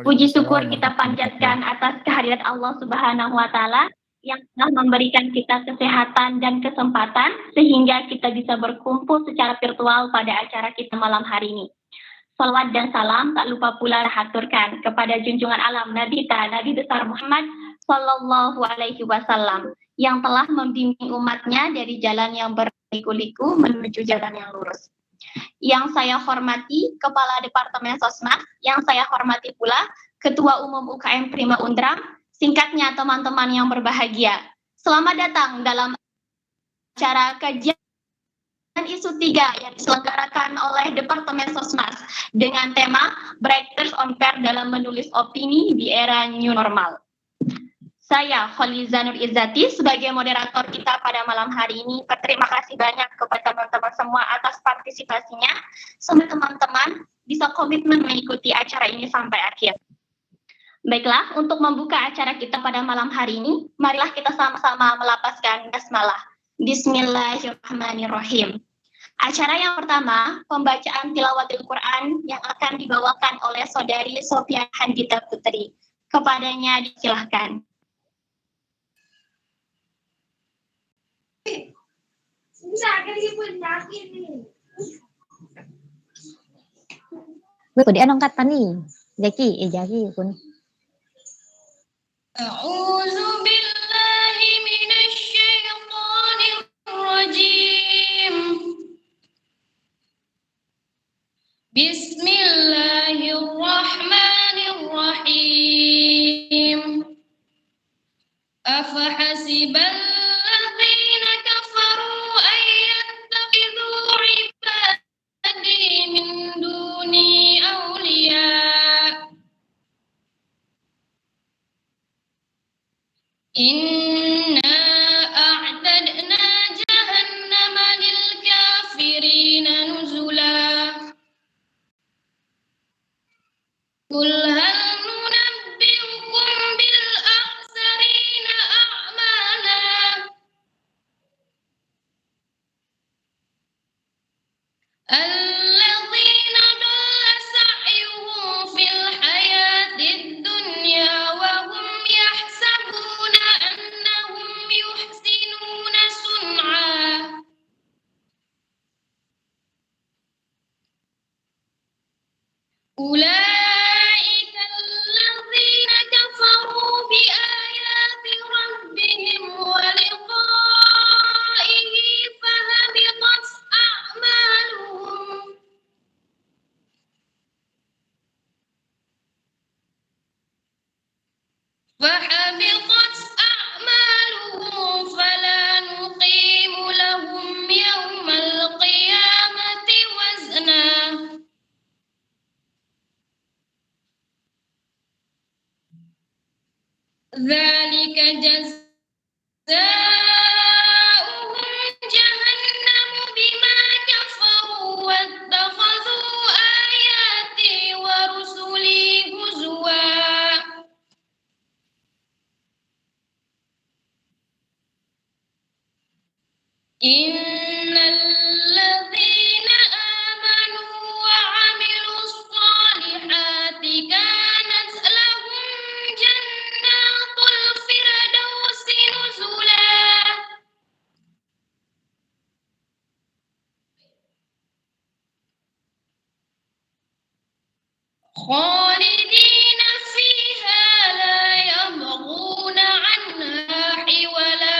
Puji syukur Waalaikumsalam kita warahmatullahi panjatkan atas kehadirat Allah Subhanahu wa Ta'ala yang telah memberikan kita kesehatan dan kesempatan sehingga kita bisa berkumpul secara virtual pada acara kita malam hari ini. Salawat dan salam tak lupa pula haturkan kepada junjungan alam Nabi besar Muhammad Sallallahu Alaihi Wasallam yang telah membimbing umatnya dari jalan yang berliku-liku menuju jalan yang lurus. Yang saya hormati Kepala Departemen Sosmas, yang saya hormati pula Ketua Umum UKM Prima Undrang, singkatnya teman-teman yang berbahagia. Selamat datang dalam acara kajian isu 3 yang diselenggarakan oleh Departemen Sosmas dengan tema Breakthroughs on Fair dalam menulis opini di era new normal. Saya Kholiza Nur Izzati sebagai moderator kita pada malam hari ini. Berterima kasih banyak kepada teman-teman semua atas partisipasinya. Semoga teman-teman bisa komitmen mengikuti acara ini sampai akhir. Baiklah, untuk membuka acara kita pada malam hari ini, marilah kita sama-sama melapaskan basmalah. Bismillahirrahmanirrahim. Acara yang pertama, pembacaan tilawatil Quran yang akan dibawakan oleh Saudari Sofia Handita Putri. Kepadanya disilahkan. Gue kode angkat tani. Jaki kun. A'udzu billahi minasyaitonir rajim. Bismillahirrahmanirrahim. Afahasibal ladzina kafaru ay yattakhidhu ibadi min duni awliya. Inna a'tadna jahannama lil kafirina nuzula. Qul hal nunabbi'ukum bil akhsarina a'mala. Alladzina dhalla sa'yuhum fil hayatid dunya wa hum yahsabuna annahum yuhsinuna sun'a. Ulaika alladzina kafaru bi ayati rabbihim wa liqa'ihi fahabitat a'maluhum. فحبطت أعمالهم فلا نقيم لهم يوم القيامة وزنا. ذلك جزاؤهم جهنم بما كفروا واتخذوا آياتي ورسلي هزوا. إن الذين آمنوا وعملوا الصالحات كانت لهم جنات الفردوس نزلا. خالدين فيها لا يبغون عنها حولا.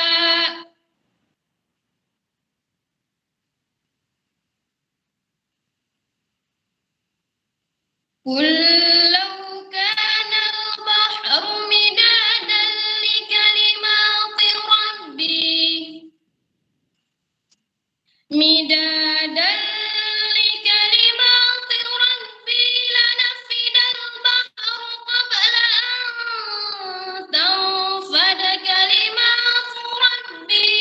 قل لو كان البحر مدادا لكلمات ربي لنفد البحر قبل أن تنفد كلمات ربي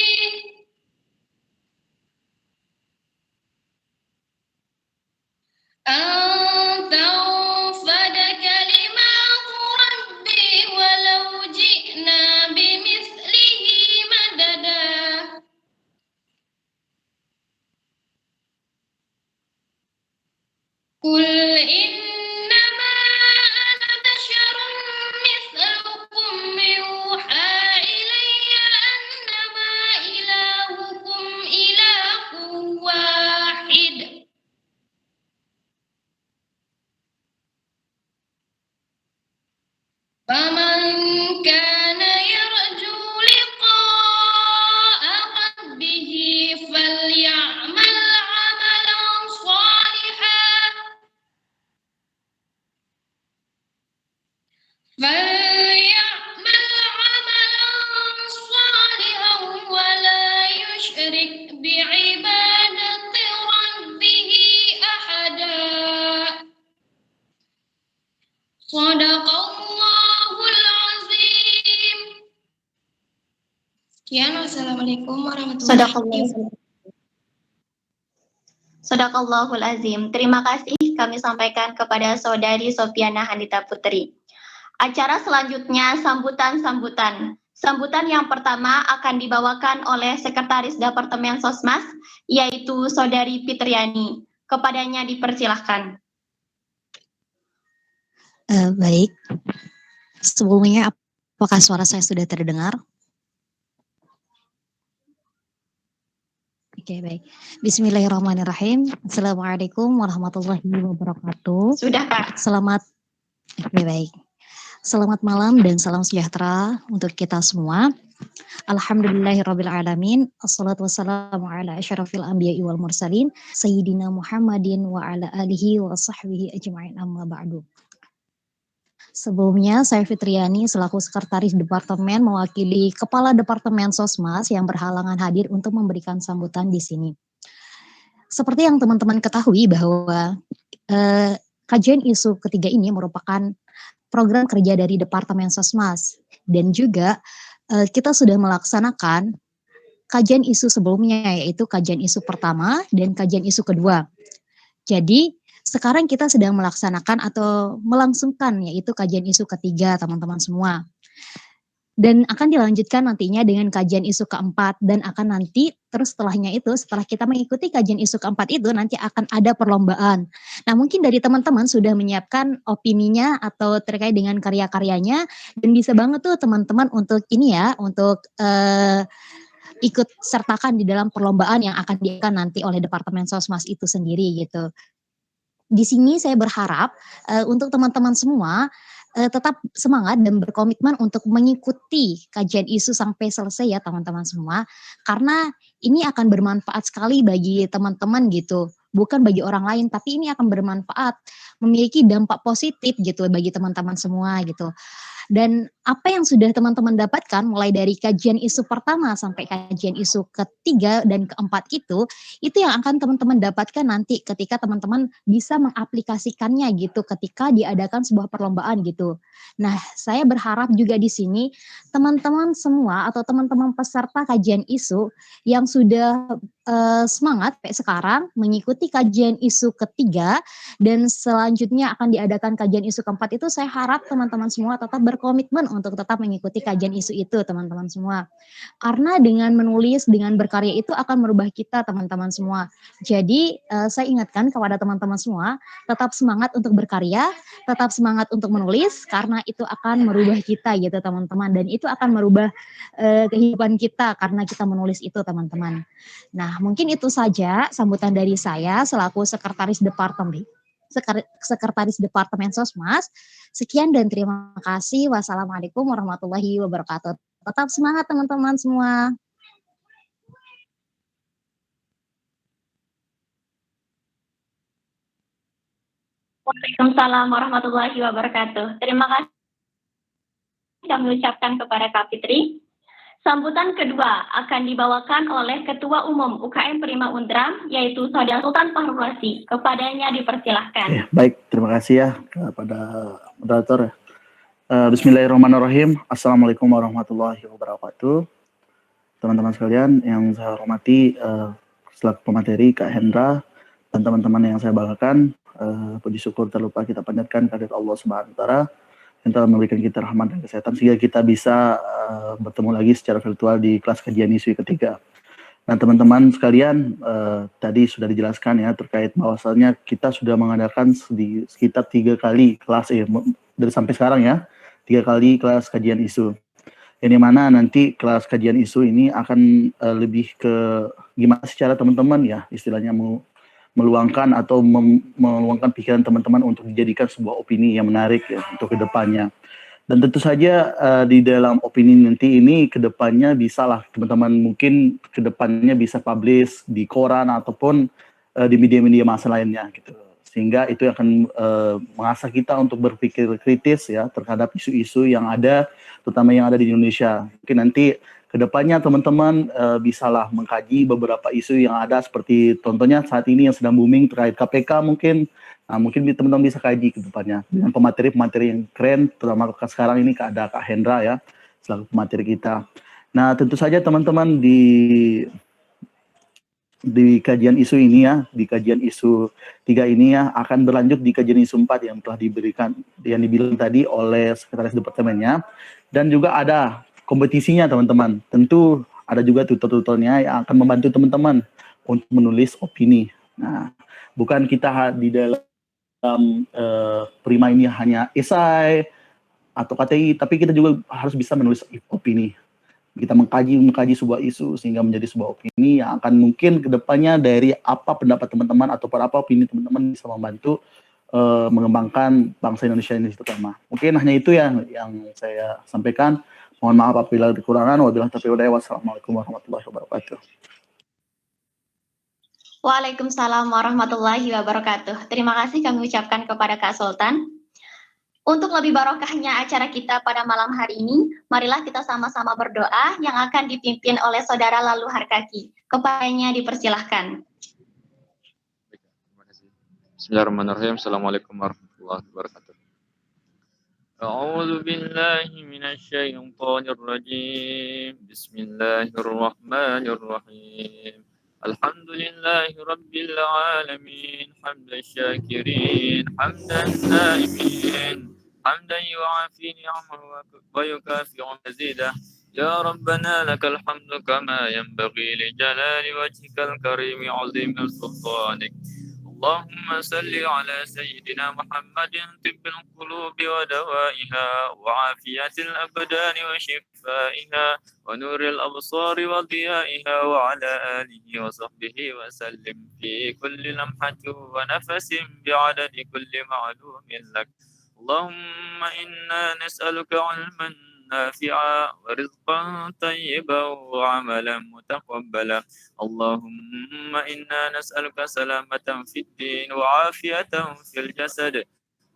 Shadaqallahul azim. Sekian, wassalamualaikum warahmatullahi wabarakatuh. Sadaqallahul azim. Terima kasih kami sampaikan kepada Saudari Sofiana Handita Putri. Acara selanjutnya sambutan-sambutan. Sambutan yang pertama akan dibawakan oleh Sekretaris Departemen Sosmas, yaitu Saudari Fitriani. Kepadanya dipersilahkan. Baik, sebelumnya apakah suara saya sudah terdengar? Oke, baik. Bismillahirrahmanirrahim. Assalamualaikum warahmatullahi wabarakatuh. Sudah, Kak. Oke, baik. Selamat malam dan salam sejahtera untuk kita semua. Alhamdulillahirrabbilalamin. Assalatu wassalamu ala asyrafil anbiya'i wal mursalin. Sayyidina Muhammadin wa ala alihi wa sahbihi ajma'in amma ba'du. Sebelumnya, saya Fitriani selaku Sekretaris Departemen mewakili Kepala Departemen Sosmas yang berhalangan hadir untuk memberikan sambutan di sini. Seperti yang teman-teman ketahui bahwa kajian isu ketiga ini merupakan program kerja dari Departemen Sosmas dan juga kita sudah melaksanakan kajian isu sebelumnya, yaitu kajian isu pertama dan kajian isu kedua. Jadi sekarang kita sedang melaksanakan atau melangsungkan yaitu kajian isu ketiga, teman-teman semua. Dan akan dilanjutkan nantinya dengan kajian isu keempat, dan akan nanti terus setelahnya itu, setelah kita mengikuti kajian isu keempat itu, nanti akan ada perlombaan. Nah, mungkin dari teman-teman sudah menyiapkan opininya atau terkait dengan karya-karyanya, dan bisa banget tuh teman-teman untuk ini ya, untuk ikut sertakan di dalam perlombaan yang akan diadakan nanti oleh Departemen Sosmas itu sendiri gitu. Di sini saya berharap untuk teman-teman semua tetap semangat dan berkomitmen untuk mengikuti kajian isu sampai selesai ya teman-teman semua, karena ini akan bermanfaat sekali bagi teman-teman gitu, bukan bagi orang lain, tapi ini akan bermanfaat, memiliki dampak positif gitu bagi teman-teman semua gitu. Dan apa yang sudah teman-teman dapatkan mulai dari kajian isu pertama sampai kajian isu ketiga dan keempat itu yang akan teman-teman dapatkan nanti ketika teman-teman bisa mengaplikasikannya gitu ketika diadakan sebuah perlombaan gitu. Nah, saya berharap juga di sini teman-teman semua atau teman-teman peserta kajian isu yang sudah semangat sampai sekarang mengikuti kajian isu ketiga dan selanjutnya akan diadakan kajian isu keempat itu, saya harap teman-teman semua tetap berkomitmen untuk tetap mengikuti kajian isu itu teman-teman semua. Karena dengan menulis, dengan berkarya itu akan merubah kita teman-teman semua. Jadi saya ingatkan kepada teman-teman semua, tetap semangat untuk berkarya, tetap semangat untuk menulis, karena itu akan merubah kita gitu teman-teman. Dan itu akan merubah kehidupan kita karena kita menulis itu teman-teman. Nah, mungkin itu saja sambutan dari saya selaku Sekretaris Departemen Sosmas. Sekian dan terima kasih. Wassalamualaikum warahmatullahi wabarakatuh. Tetap semangat teman-teman semua. Waalaikumsalam warahmatullahi wabarakatuh. Terima kasih kami ucapkan kepada Kak Fitri. Sambutan kedua akan dibawakan oleh Ketua Umum UKM Prima Undram, yaitu Saudara Sultan Fahrul Razi. Kepadanya dipersilahkan. Baik, terima kasih ya kepada moderator. Bismillahirrahmanirrahim. Assalamualaikum warahmatullahi wabarakatuh. Teman-teman sekalian yang saya hormati, selaku pemateri Kak Hendra dan teman-teman yang saya banggakan, puji syukur terlupa kita panjatkan kehadirat Allah Subhanahu wa taala yang telah memberikan kita rahmat dan kesehatan sehingga kita bisa bertemu lagi secara virtual di kelas kajian isu ketiga. Nah, teman-teman sekalian, tadi sudah dijelaskan ya terkait bahwasannya kita sudah mengadakan sekitar 3 kali kelas dari sampai sekarang ya, 3 kali kelas kajian isu. Yang mana nanti kelas kajian isu ini akan lebih ke gimana secara teman-teman ya, istilahnya meluangkan atau meluangkan pikiran teman-teman untuk dijadikan sebuah opini yang menarik ya untuk kedepannya. Dan tentu saja di dalam opini nanti ini kedepannya bisa lah teman-teman mungkin kedepannya bisa publish di koran ataupun di media-media massa lainnya gitu. Sehingga itu akan mengasah kita untuk berpikir kritis ya terhadap isu-isu yang ada, terutama yang ada di Indonesia. Mungkin nanti kedepannya teman-teman bisalah mengkaji beberapa isu yang ada seperti contohnya saat ini yang sedang booming terkait KPK mungkin. Nah, mungkin teman-teman bisa kaji ke depannya dengan pemateri-pemateri yang keren, terutama sekarang ini ada Kak Hendra ya, selaku pemateri kita. Nah, tentu saja teman-teman di kajian isu ini ya, di kajian isu 3 ini ya, akan berlanjut di kajian isu 4 yang telah diberikan, yang dibilang tadi oleh Sekretaris Departemennya, dan juga ada kompetisinya teman-teman. Tentu ada juga tutor-tutornya yang akan membantu teman-teman untuk menulis opini. Nah, bukan kita di dalam Prima ini hanya esai atau KTI, tapi kita juga harus bisa menulis opini. Kita mengkaji sebuah isu sehingga menjadi sebuah opini yang akan mungkin kedepannya dari apa pendapat teman-teman atau apa opini teman-teman bisa membantu mengembangkan bangsa Indonesia ini terutama. Mungkin hanya itu yang saya sampaikan. Mohon maaf apabila ada kekurangan. Wabillahi taufiq wal hidayah. Wassalamualaikum warahmatullahi wabarakatuh. Waalaikumsalam warahmatullahi wabarakatuh. Terima kasih kami ucapkan kepada Kak Sultan. Untuk lebih barokahnya acara kita pada malam hari ini, marilah kita sama-sama berdoa yang akan dipimpin oleh Saudara Lalu Harkaki. Kepadanya dipersilahkan. Terima kasih. Bismillahirrahmanirrahim. Assalamualaikum warahmatullahi wabarakatuh. A'udzu billahi minasy syaithanir rajim. Bismillahirrahmanirrahim. Alhamdulillahi rabbil alamin. Hamdan syakirin, hamdan naimin, hamdan yu'afi ni'amahu wa yukafi'u mazidah. Ya Rabbana lakal hamdu kama yanbaghi li jalali wajhikal karimi 'azimi sultanik. اللهم صل على سيدنا محمد طب القلوب ودوائها وعافية الأبدان وشفائها ونور الأبصار وضيائها وعلى آله وصحبه وسلم في كل لمحة ونفس بعدد كل معلوم لك. اللهم إنا نسألك علما نافعا ورزقا طيبا وعملا متقبلا. اللهم إنا نسألك سلامة في الدين وعافية في الجسد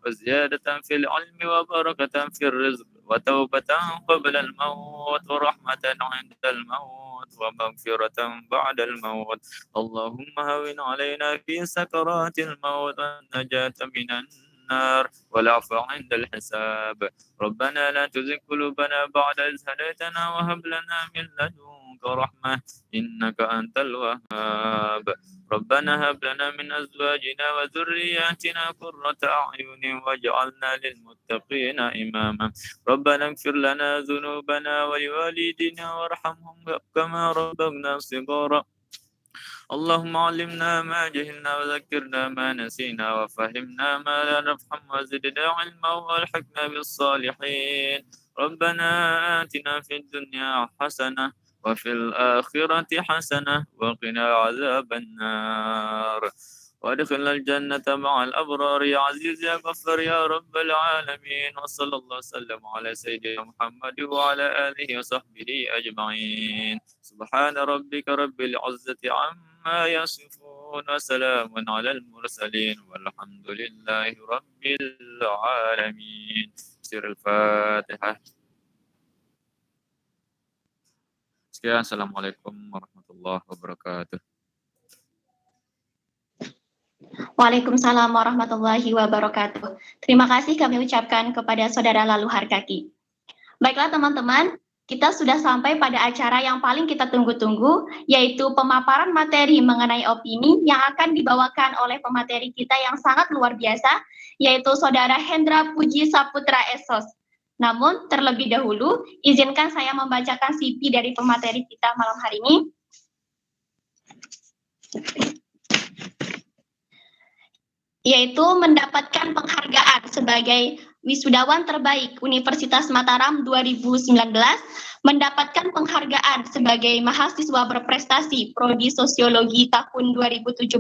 وزيادة في العلم وبركة في الرزق وتوبة قبل الموت ورحمة عند الموت ومغفرة بعد الموت. اللهم هون علينا في سكرات الموت والنجاة من النار والعفو عند الحساب. ربنا لا تزغ قلوبنا بعد إذ هديتنا وهب لنا من لدنك رحمة إنك أنت الوهاب. ربنا هب لنا من أزواجنا وذرياتنا قرة أعين واجعلنا للمتقين إماما. ربنا اغفر لنا ذنوبنا ولوالدينا وارحمهم كما ربنا صغارا. اللهم علمنا ما جهلنا وذكرنا ما نسينا وفهمنا ما لا نفهم وزدنا علما والحقنا بالصالحين. ربنا آتنا في الدنيا حسنة وفي الآخرة حسنة وقنا عذاب النار وادخلنا الجنة مع الأبرار يا عزيز يا غفار يا رب العالمين. وصلى الله وسلم على سيدنا محمد وعلى آله وصحبه أجمعين. سبحان ربك رب العزة عما يصفون وسلام على المرسلين والحمد لله رب العالمين. سر الفاتحة. Sekian, Assalamualaikum warahmatullahi wabarakatuh. Waalaikumsalam warahmatullahi wabarakatuh. Terima kasih kami ucapkan kepada Saudara Lalu Harkaki. Baiklah teman-teman, kita sudah sampai pada acara yang paling kita tunggu-tunggu, yaitu pemaparan materi mengenai opini yang akan dibawakan oleh pemateri kita yang sangat luar biasa, yaitu Saudara Hendra Puji Saputra Esos. Namun, terlebih dahulu, izinkan saya membacakan CV dari pemateri kita malam hari ini. Yaitu mendapatkan penghargaan sebagai wisudawan terbaik Universitas Mataram 2019, mendapatkan penghargaan sebagai mahasiswa berprestasi Prodi Sosiologi tahun 2017,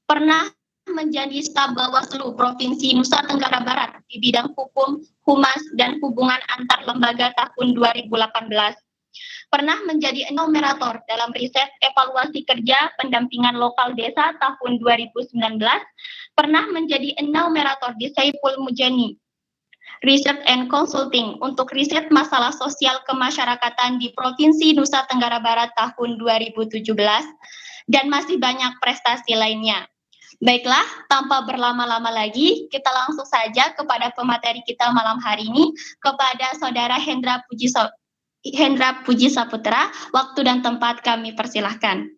pernah menjadi staf Bawaslu Provinsi Nusa Tenggara Barat di bidang hukum, humas, dan hubungan antar lembaga tahun 2018. Pernah menjadi enumerator dalam riset evaluasi kerja pendampingan lokal desa tahun 2019, pernah menjadi enumerator di Saiful Mujani. Research and Consulting untuk riset masalah sosial kemasyarakatan di Provinsi Nusa Tenggara Barat tahun 2017, dan masih banyak prestasi lainnya. Baiklah, tanpa berlama-lama lagi, kita langsung saja kepada pemateri kita malam hari ini, kepada Saudara Hendra Puji Saputra. Waktu dan tempat kami persilahkan.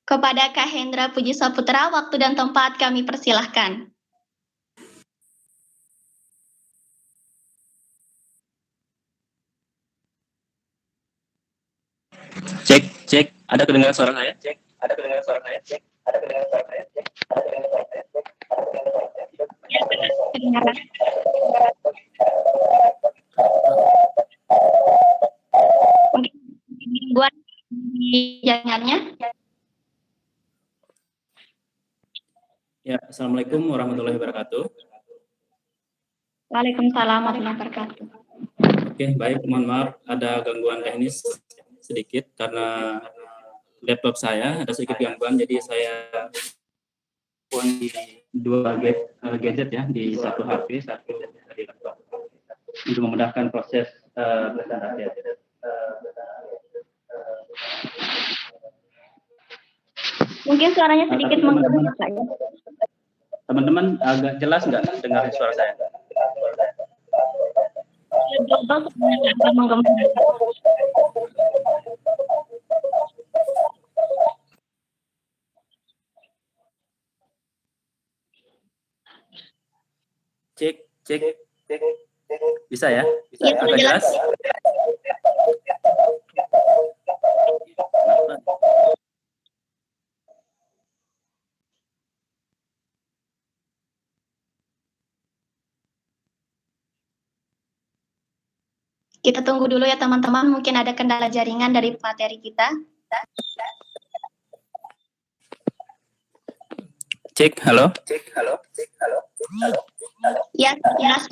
Kepada Kak Hendra Puji Saputra, waktu dan tempat kami persilahkan. Cek. Ada kedengaran suara saya? Cek. Ada kedengaran suara saya? Cek. Ada kedengaran suara saya? Cek. Ada kedengaran suara saya? Cek. Ya, kedengaran. Mungkin buat di jaringannya. Ya, Assalamualaikum warahmatullahi wabarakatuh. Waalaikumsalam warahmatullahi wabarakatuh. Oke, baik. Mohon maaf ada gangguan teknis sedikit karena laptop saya ada sedikit gangguan, jadi saya di dua gadget ya, di satu HP, satu di laptop untuk memudahkan proses presentasi. Mungkin suaranya sedikit mengganggu Pak ya. Teman-teman agak jelas nggak dengar suara saya? Global sebenarnya agak mengganggu. Cek. Bisa ya? Iya, Agak jelas? Kita tunggu dulu ya teman-teman, mungkin ada kendala jaringan dari materi kita. Cek, halo? Ya, jelas.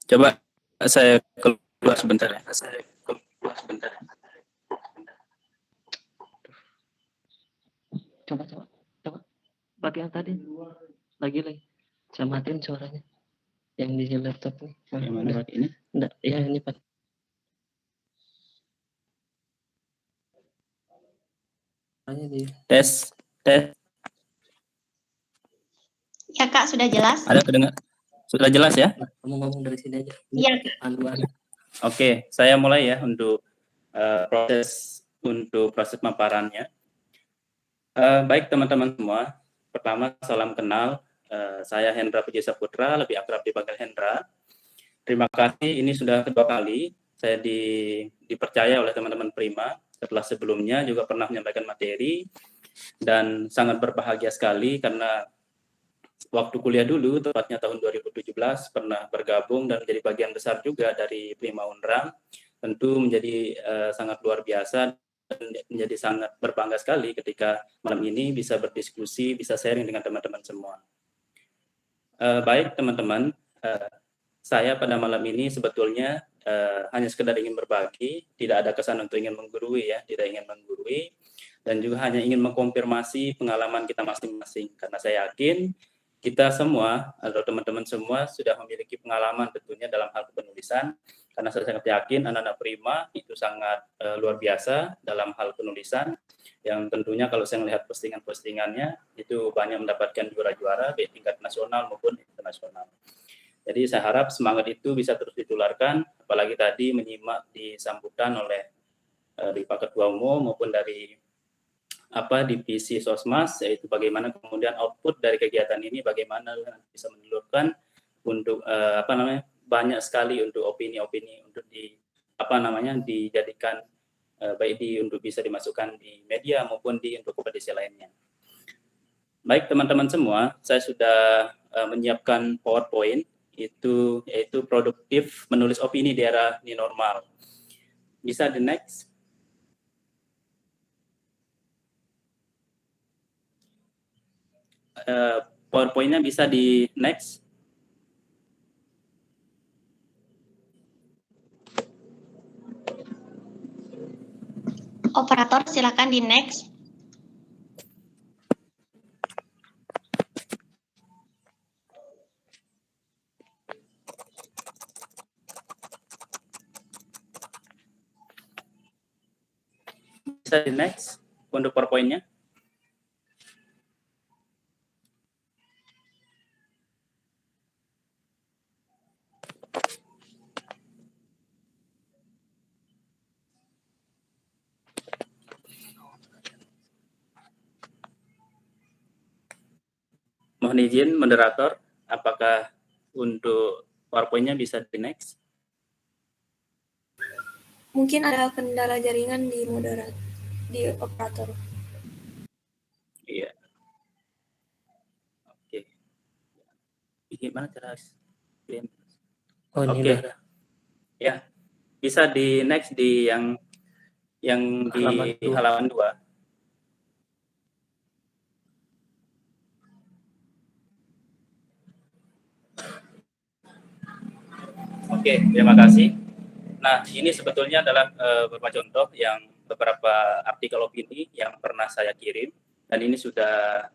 Coba saya keluar sebentar ya. Coba. Bagian tadi. Lagi. Saya matiin suaranya. Yang di laptop nih. Yang mana pakai ini? Enggak, ya ini Pak. Tes. Ya Kak, sudah jelas? Ada kedengar? Sudah jelas ya? Kamu ngomong dari sini aja. Iya. Oke, saya mulai ya untuk proses pemaparannya. Baik teman-teman semua, pertama salam kenal. Saya Hendra Puji Saputra, lebih akrab dipanggil Hendra. Terima kasih, ini sudah kedua kali saya dipercaya oleh teman-teman Prima. Setelah sebelumnya juga pernah menyampaikan materi, dan sangat berbahagia sekali karena waktu kuliah dulu, tepatnya tahun 2017, pernah bergabung dan menjadi bagian besar juga dari Prima Unra. Tentu menjadi sangat luar biasa dan menjadi sangat berbangga sekali ketika malam ini bisa berdiskusi, bisa sharing dengan teman-teman semua. Baik teman-teman, saya pada malam ini sebetulnya hanya sekedar ingin berbagi, tidak ada kesan untuk ingin menggurui ya, tidak ingin menggurui, dan juga hanya ingin mengkonfirmasi pengalaman kita masing-masing, karena saya yakin kita semua atau teman-teman semua sudah memiliki pengalaman tentunya dalam hal penulisan, karena saya sangat yakin anak-anak Prima itu sangat luar biasa dalam hal penulisan, yang tentunya kalau saya melihat postingan-postingannya itu banyak mendapatkan juara-juara baik tingkat nasional maupun internasional. Jadi saya harap semangat itu bisa terus ditularkan, apalagi tadi menyimak disambutan oleh di Pak Ketua Umum maupun dari divisi Sosmas, yaitu bagaimana kemudian output dari kegiatan ini bagaimana bisa menelurkan untuk banyak sekali untuk opini-opini untuk dijadikan baik untuk bisa dimasukkan di media maupun untuk kompetisi lainnya. Baik teman-teman semua, saya sudah menyiapkan PowerPoint yaitu produktif menulis opini di era new normal. Bisa di next. PowerPoint-nya bisa di next. Operator, silakan di next. Bisa di next untuk PowerPoint-nya. Mohon izin moderator, apakah untuk PowerPoint-nya bisa di next? Mungkin ada kendala jaringan di operator. Iya. Oke. Gimana cara kirim? Oh, ini Oke. udah. Ya. Bisa di next di yang di halaman 2. Oke, terima kasih. Nah, ini sebetulnya adalah beberapa contoh beberapa artikel opini yang pernah saya kirim, dan ini sudah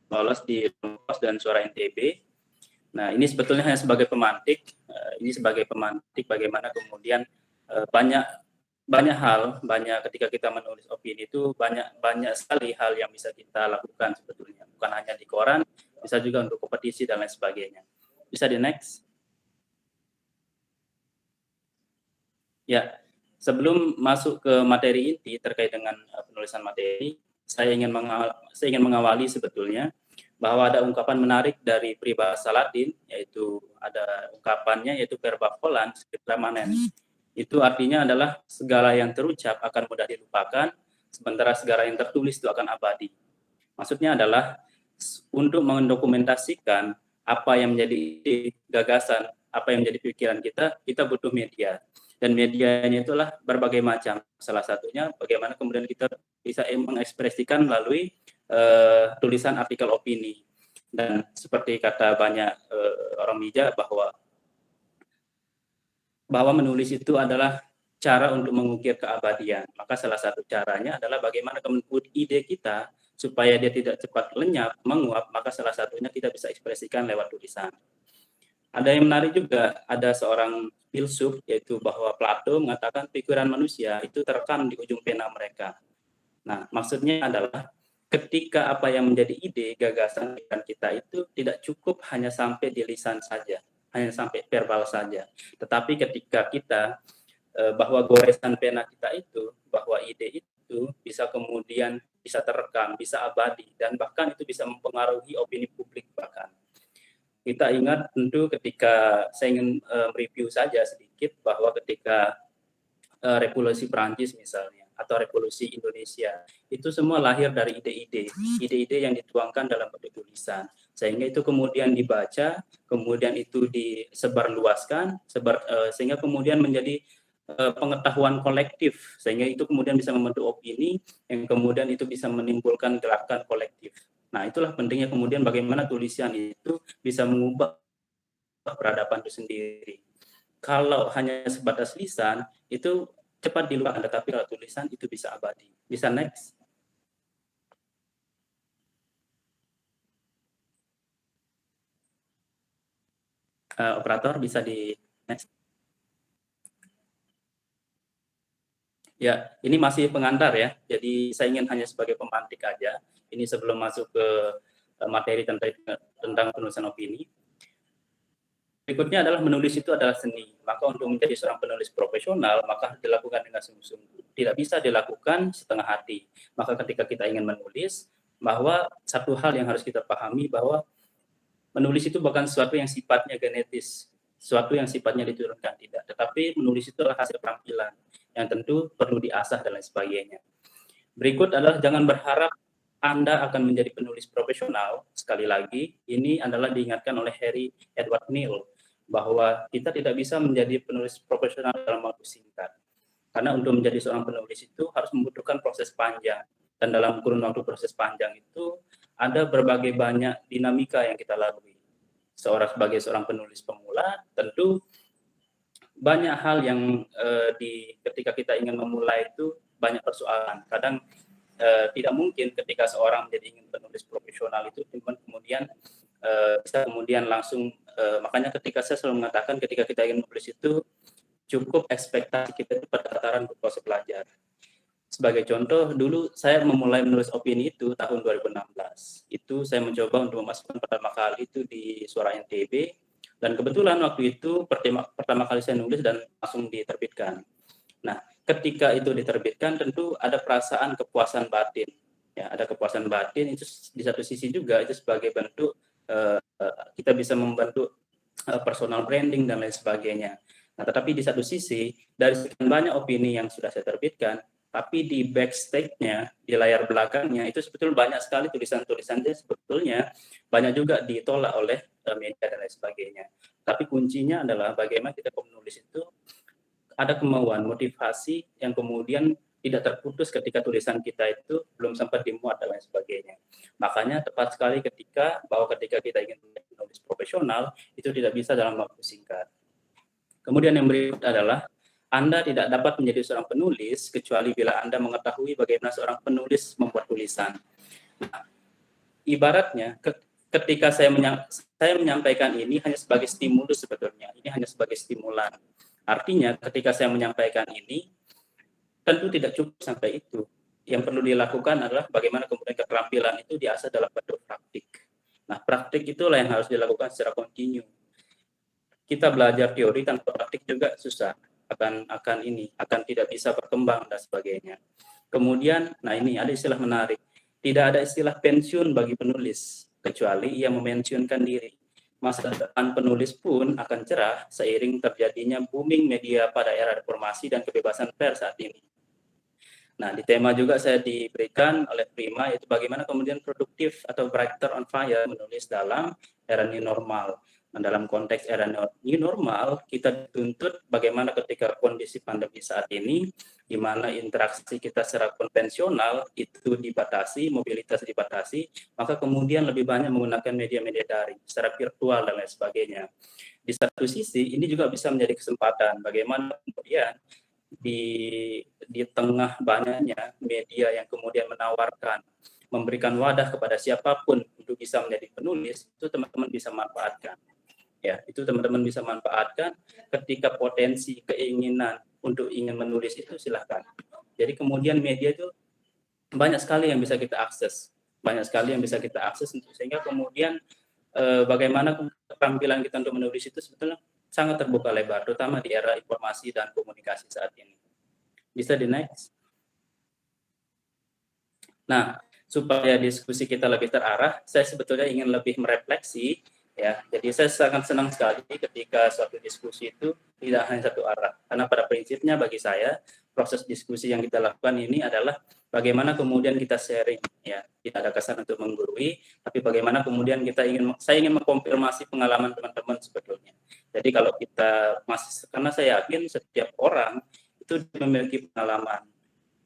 lolos di Pos dan Suara NTB. Nah, ini sebetulnya hanya sebagai pemantik. Ini sebagai pemantik bagaimana kemudian banyak ketika kita menulis opini itu banyak sekali hal yang bisa kita lakukan sebetulnya. Bukan hanya di koran, bisa juga untuk kompetisi dan lain sebagainya. Bisa di next. Ya, sebelum masuk ke materi inti terkait dengan penulisan materi, saya ingin mengawali sebetulnya bahwa ada ungkapan menarik dari peribahasa Latin, yaitu ada ungkapannya yaitu verba volant permanen. Itu artinya adalah segala yang terucap akan mudah dilupakan, sementara segala yang tertulis itu akan abadi. Maksudnya adalah untuk mendokumentasikan apa yang menjadi ide, gagasan, apa yang menjadi pikiran kita butuh media. Dan medianya itulah berbagai macam. Salah satunya bagaimana kemudian kita bisa mengekspresikan melalui tulisan artikel opini. Dan seperti kata banyak orang bijak bahwa menulis itu adalah cara untuk mengukir keabadian. Maka salah satu caranya adalah bagaimana kemudian ide kita supaya dia tidak cepat lenyap, menguap, maka salah satunya kita bisa ekspresikan lewat tulisan. Ada yang menarik juga, ada seorang filsuf, yaitu bahwa Plato mengatakan pikiran manusia itu terekam di ujung pena mereka. Nah, maksudnya adalah ketika apa yang menjadi ide, gagasan kita itu tidak cukup hanya sampai di lisan saja, hanya sampai verbal saja. Tetapi ketika kita, bahwa goresan pena kita itu, bahwa ide itu bisa kemudian bisa terekam, bisa abadi, dan bahkan itu bisa mempengaruhi opini publik bahkan. Kita ingat tentu ketika saya ingin review saja sedikit bahwa ketika revolusi Perancis misalnya atau revolusi Indonesia itu semua lahir dari ide-ide yang dituangkan dalam bentuk tulisan, sehingga itu kemudian dibaca, kemudian itu disebarluaskan, sehingga kemudian menjadi pengetahuan kolektif, sehingga itu kemudian bisa membentuk opini yang kemudian itu bisa menimbulkan gerakan kolektif. Nah, itulah pentingnya kemudian bagaimana tulisan itu bisa mengubah peradaban itu sendiri. Kalau hanya sebatas lisan, itu cepat dilupakan, tetapi kalau tulisan itu bisa abadi. Bisa next. Operator bisa di next. Ya, ini masih pengantar ya. Jadi saya ingin hanya sebagai pemantik aja. Ini sebelum masuk ke materi tentang penulisan opini. Berikutnya adalah menulis itu adalah seni. Maka untuk menjadi seorang penulis profesional, maka harus dilakukan dengan sungguh-sungguh. Tidak bisa dilakukan setengah hati. Maka ketika kita ingin menulis, bahwa satu hal yang harus kita pahami bahwa menulis itu bukan sesuatu yang sifatnya genetis, sesuatu yang sifatnya diturunkan, tidak. Tetapi menulis itu adalah hasil penampilan yang tentu perlu diasah dan lain sebagainya. Berikut adalah jangan berharap Anda akan menjadi penulis profesional. Sekali lagi, ini adalah diingatkan oleh Harry Edward Neal, bahwa kita tidak bisa menjadi penulis profesional dalam waktu singkat. Karena untuk menjadi seorang penulis itu harus membutuhkan proses panjang. dan dalam kurun waktu proses panjang itu ada berbagai banyak dinamika yang kita lalui. Sebagai seorang penulis pemula, tentu banyak hal yang ketika kita ingin memulai itu banyak persoalan. Kadang tidak mungkin ketika seorang menjadi ingin penulis profesional itu kemudian bisa kemudian langsung makanya ketika saya selalu mengatakan ketika kita ingin menulis itu cukup ekspektasi kita itu pada tataran proses belajar. Sebagai contoh, dulu saya memulai menulis opini itu tahun 2016. Itu saya mencoba untuk memasukkan pertama kali itu di Suara NTB, dan kebetulan waktu itu pertama kali saya nulis dan langsung diterbitkan. Nah, ketika itu diterbitkan tentu ada perasaan kepuasan batin. Ya, ada kepuasan batin itu di satu sisi juga itu sebagai bentuk kita bisa membentuk personal branding dan lain sebagainya. Nah, tetapi di satu sisi dari sekian banyak opini yang sudah saya terbitkan, tapi di backstage-nya, di layar belakangnya itu sebetulnya banyak sekali tulisan-tulisannya sebetulnya banyak juga ditolak oleh media dan lain sebagainya. Tapi kuncinya adalah bagaimana kita penulis itu ada kemauan, motivasi yang kemudian tidak terputus ketika tulisan kita itu belum sempat dimuat dan lain sebagainya. Makanya tepat sekali ketika kita ingin menulis profesional itu tidak bisa dalam waktu singkat. Kemudian yang berikut adalah Anda tidak dapat menjadi seorang penulis kecuali bila Anda mengetahui bagaimana seorang penulis membuat tulisan. Nah, ibaratnya ketika saya menyampaikan ini hanya sebagai stimulus sebetulnya, ini hanya sebagai stimulan. Artinya ketika saya menyampaikan ini tentu tidak cukup sampai itu. Yang perlu dilakukan adalah bagaimana kemudian keterampilan itu diasah dalam bentuk praktik. Nah, praktik itulah yang harus dilakukan secara kontinu. Kita belajar teori tanpa praktik juga susah, akan tidak bisa berkembang dan sebagainya. Kemudian, nah ini ada istilah menarik. Tidak ada istilah pensiun bagi penulis kecuali ia memensiunkan diri. Masa depan penulis pun akan cerah seiring terjadinya booming media pada era reformasi dan kebebasan pers saat ini. Nah, di tema juga saya diberikan oleh Prima yaitu bagaimana kemudian produktif atau writer on fire menulis dalam era new normal. Nah, dalam konteks era new normal, kita dituntut bagaimana ketika kondisi pandemi saat ini, di mana interaksi kita secara konvensional itu dibatasi, mobilitas dibatasi, maka kemudian lebih banyak menggunakan media-media daring, secara virtual dan lain sebagainya. Di satu sisi, ini juga bisa menjadi kesempatan bagaimana kemudian di tengah banyaknya media yang kemudian menawarkan, memberikan wadah kepada siapapun untuk bisa menjadi penulis, itu teman-teman bisa manfaatkan. Ya, itu teman-teman bisa manfaatkan ketika potensi keinginan untuk ingin menulis itu silahkan. Jadi kemudian media itu banyak sekali yang bisa kita akses, sehingga kemudian bagaimana keterampilan kita untuk menulis itu sebetulnya sangat terbuka lebar, terutama di era informasi dan komunikasi saat ini. Bisa di next. Nah, supaya diskusi kita lebih terarah, saya sebetulnya ingin lebih merefleksi. Ya, jadi saya sangat senang sekali ketika suatu diskusi itu tidak hanya satu arah. Karena pada prinsipnya bagi saya proses diskusi yang kita lakukan ini adalah bagaimana kemudian kita sharing, ya, tidak ada kesan untuk menggurui, tapi bagaimana kemudian saya ingin mengkonfirmasi pengalaman teman-teman sebetulnya. Jadi kalau karena saya yakin setiap orang itu memiliki pengalaman.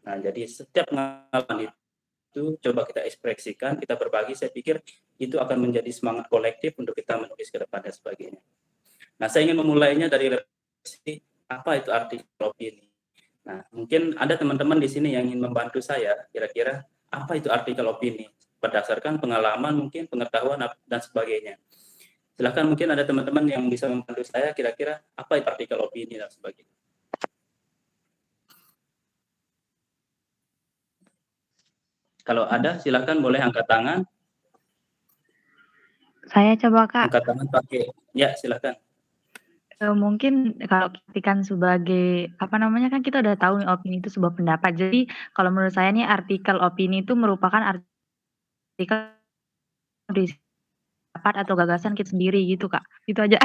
Nah, jadi setiap pengalaman itu coba kita ekspresikan, kita berbagi, saya pikir itu akan menjadi semangat kolektif untuk kita menulis ke depan dan sebagainya. Nah, saya ingin memulainya dari refleksi, apa itu artikel opini. Nah, mungkin ada teman-teman di sini yang ingin membantu saya, kira-kira apa itu artikel opini, berdasarkan pengalaman, mungkin pengetahuan, dan sebagainya. Silahkan mungkin ada teman-teman yang bisa membantu saya, kira-kira apa itu artikel opini, dan sebagainya. Kalau ada, silahkan boleh angkat tangan. Saya coba, Kak. Angkat tangan pakai, ya silahkan. Mungkin kalau artikan sebagai, kan kita udah tahu nih opini itu sebuah pendapat. Jadi kalau menurut saya nih artikel opini itu merupakan artikel pendapat atau gagasan kita sendiri gitu, Kak. Itu aja.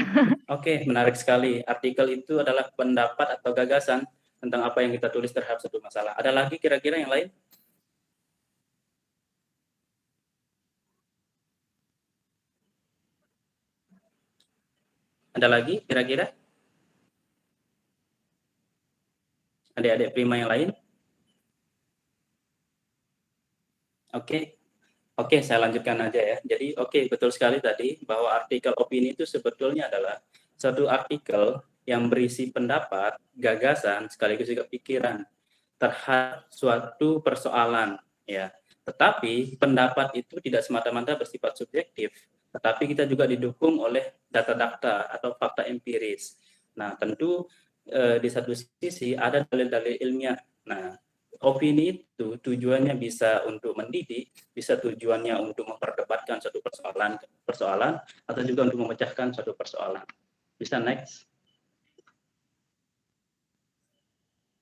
Oke, menarik sekali. Artikel itu adalah pendapat atau gagasan tentang apa yang kita tulis terhadap satu masalah. Ada lagi kira-kira yang lain? Ada lagi kira-kira? Adik-adik Prima yang lain? Oke, saya lanjutkan aja ya. Jadi betul sekali tadi bahwa artikel opini itu sebetulnya adalah satu artikel yang berisi pendapat, gagasan, sekaligus juga pikiran terhadap suatu persoalan ya. Tetapi pendapat itu tidak semata-mata bersifat subjektif, tetapi kita juga didukung oleh data-data atau fakta empiris. Nah, tentu di satu sisi ada dalil-dalil ilmiah. Nah, opini itu tujuannya bisa untuk mendidik, bisa tujuannya untuk memperdebatkan suatu persoalan atau juga untuk memecahkan suatu persoalan. Bisa next.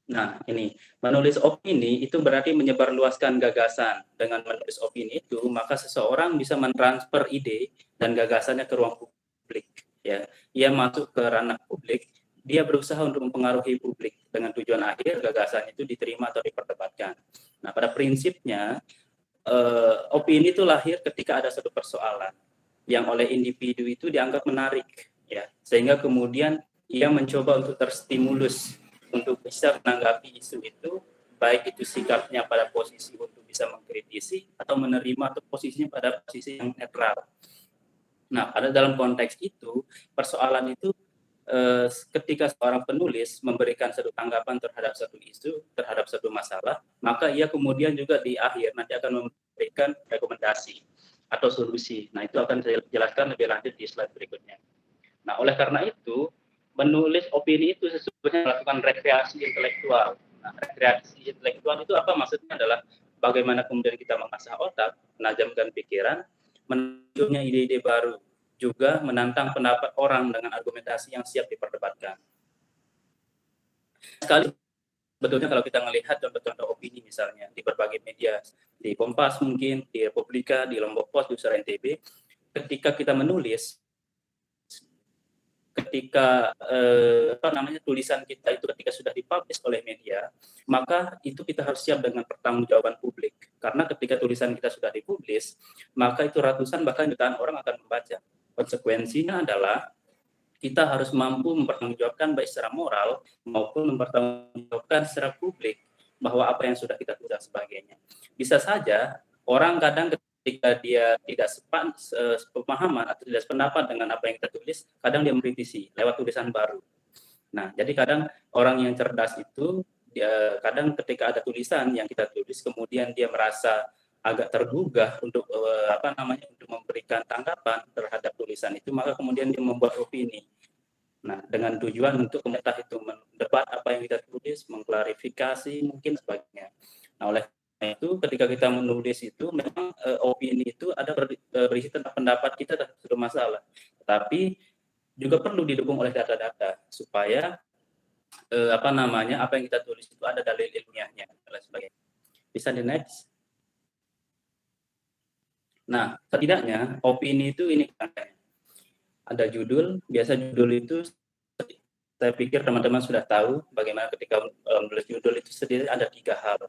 Nah, ini menulis opini itu berarti menyebarluaskan gagasan. Dengan menulis opini itu, maka seseorang bisa mentransfer ide dan gagasannya ke ruang publik. Ya, ia masuk ke ranah publik, dia berusaha untuk mempengaruhi publik dengan tujuan akhir gagasan itu diterima atau diperdebatkan. Nah, pada prinsipnya opini itu lahir ketika ada satu persoalan yang oleh individu itu dianggap menarik, ya, sehingga kemudian ia mencoba untuk terstimulus untuk bisa menanggapi isu itu, baik itu sikapnya pada posisi untuk bisa mengkritisi atau menerima atau posisinya pada posisi yang netral. Nah, pada dalam konteks itu, persoalan itu ketika seorang penulis memberikan satu tanggapan terhadap satu isu, terhadap satu masalah, maka ia kemudian juga di akhir nanti akan memberikan rekomendasi atau solusi. Nah, itu akan saya jelaskan lebih lanjut di slide berikutnya. Nah, oleh karena itu, menulis opini itu sesungguhnya melakukan rekreasi intelektual. Nah, rekreasi intelektual itu apa? Maksudnya adalah bagaimana kemudian kita mengasah otak, menajamkan pikiran, munculnya ide-ide baru, juga menantang pendapat orang dengan argumentasi yang siap diperdebatkan. Sekali sebetulnya kalau kita melihat contoh-contoh opini misalnya di berbagai media, di Kompas mungkin, di Republika, di Lombok Pos, di Usara NTB, ketika kita menulis, ketika tulisan kita itu ketika sudah dipublish oleh media, maka itu kita harus siap dengan pertanggungjawaban publik. Karena ketika tulisan kita sudah dipublish, maka itu ratusan bahkan jutaan orang akan membaca. Konsekuensinya adalah kita harus mampu mempertanggungjawabkan baik secara moral maupun mempertanggungjawabkan secara publik bahwa apa yang sudah kita tulis dan sebagainya. Bisa saja orang kadang ketika dia tidak sepemahaman atau tidak sependapat dengan apa yang kita tulis, kadang dia mengkritisi lewat tulisan baru. Nah, jadi kadang orang yang cerdas itu kadang ketika ada tulisan yang kita tulis kemudian dia merasa agak tergugah untuk untuk memberikan tanggapan terhadap tulisan itu, maka kemudian dia membuat opini. Nah, dengan tujuan untuk entah itu mendebat apa yang kita tulis, mengklarifikasi mungkin sebagainya. Nah, oleh itu ketika kita menulis itu memang opini itu ada berisi tentang pendapat kita dan sudah masalah, tapi juga perlu didukung oleh data-data supaya apa yang kita tulis itu ada dalil ilmiahnya dan sebagainya. Bisa di next. Nah, setidaknya opini itu ini ada judul. Biasa judul itu saya pikir teman-teman sudah tahu bagaimana ketika menulis judul itu sendiri ada 3 hal.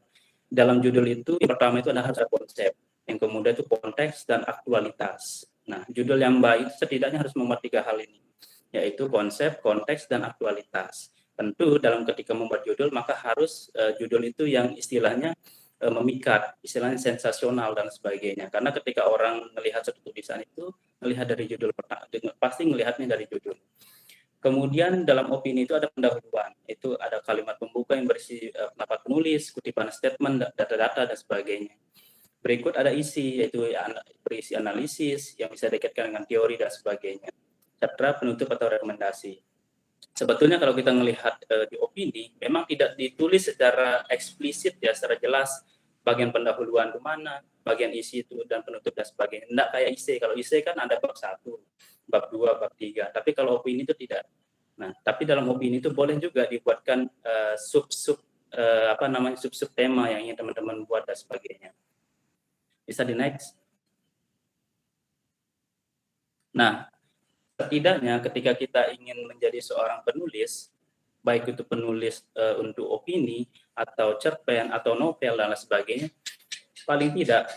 Dalam judul itu yang pertama itu harus ada konsep, yang kemudian itu konteks dan aktualitas. Nah, judul yang baik setidaknya harus memuat 3 hal ini, yaitu konsep, konteks, dan aktualitas. Tentu dalam ketika membuat judul maka harus judul itu yang istilahnya memikat, istilahnya sensasional dan sebagainya. Karena ketika orang melihat satu tulisan itu, melihat dari judul pertama, pasti melihatnya dari judul. Kemudian dalam opini itu ada pendahuluan, itu ada kalimat pembuka yang berisi pendapat penulis, kutipan statement, data-data dan sebagainya. Berikut ada isi, yaitu berisi analisis yang bisa dikaitkan dengan teori dan sebagainya. Serta penutup atau rekomendasi. Sebetulnya kalau kita melihat di opini, memang tidak ditulis secara eksplisit ya, secara jelas bagian pendahuluan ke mana, bagian isi itu dan penutup dan sebagainya. Tidak kayak IC. Kalau IC kan ada bab 1, bab 2, bab 3. Tapi kalau opini itu tidak. Nah, tapi dalam opini itu boleh juga dibuatkan sub-sub tema yang ingin teman-teman buat dan sebagainya. Bisa di next. Nah, setidaknya ketika kita ingin menjadi seorang penulis, baik itu penulis untuk opini atau cerpen atau novel dan lain sebagainya, paling tidak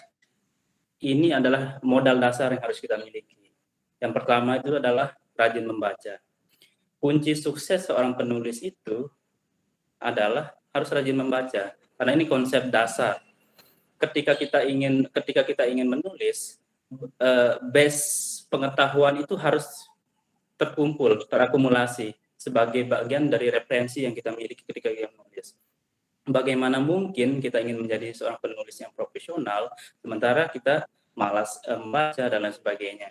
ini adalah modal dasar yang harus kita miliki. Yang pertama itu adalah rajin membaca. Kunci sukses seorang penulis itu adalah harus rajin membaca, karena ini konsep dasar. ketika kita ingin menulis, base pengetahuan itu harus terkumpul, terakumulasi sebagai bagian dari referensi yang kita miliki ketika kita menulis. Bagaimana mungkin kita ingin menjadi seorang penulis yang profesional sementara kita malas membaca dan lain sebagainya.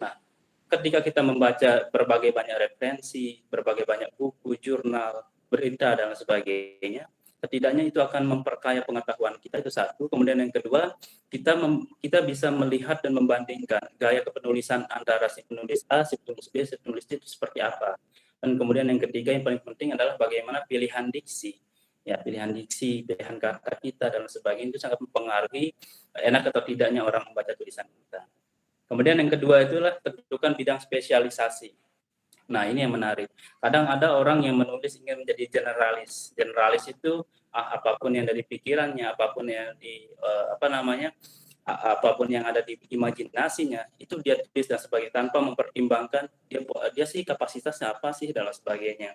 Nah, ketika kita membaca berbagai banyak referensi, berbagai banyak buku, jurnal, berita dan lain sebagainya, setidaknya itu akan memperkaya pengetahuan kita, itu satu. Kemudian yang kedua, kita bisa melihat dan membandingkan gaya kepenulisan antara si penulis A, si penulis B, si penulis C itu seperti apa. Dan kemudian yang ketiga yang paling penting adalah bagaimana pilihan diksi. Ya, pilihan diksi, pilihan kata kita dan sebagainya itu sangat mempengaruhi enak atau tidaknya orang membaca tulisan kita. Kemudian yang kedua itulah tentukan bidang spesialisasi. Nah, ini yang menarik. Kadang ada orang yang menulis ingin menjadi generalis. Generalis itu apapun yang dari pikirannya, apapun yang apapun yang ada di imajinasinya, itu dia tulis dan sebagainya tanpa mempertimbangkan dia sih kapasitasnya apa sih dan sebagainya.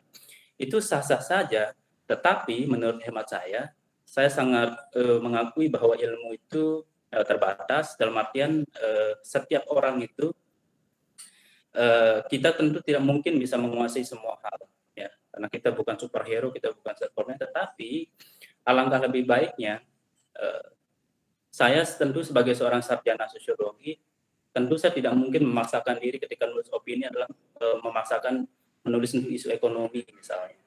Itu sah-sah saja. Tetapi menurut hemat saya sangat mengakui bahwa ilmu itu terbatas, dalam artian setiap orang itu kita tentu tidak mungkin bisa menguasai semua hal, ya, karena kita bukan superhero, kita bukan Superman, tetapi alangkah lebih baiknya saya tentu sebagai seorang sarjana sosiologi, tentu saya tidak mungkin memaksakan diri ketika menulis opini adalah memaksakan menulis untuk isu ekonomi misalnya.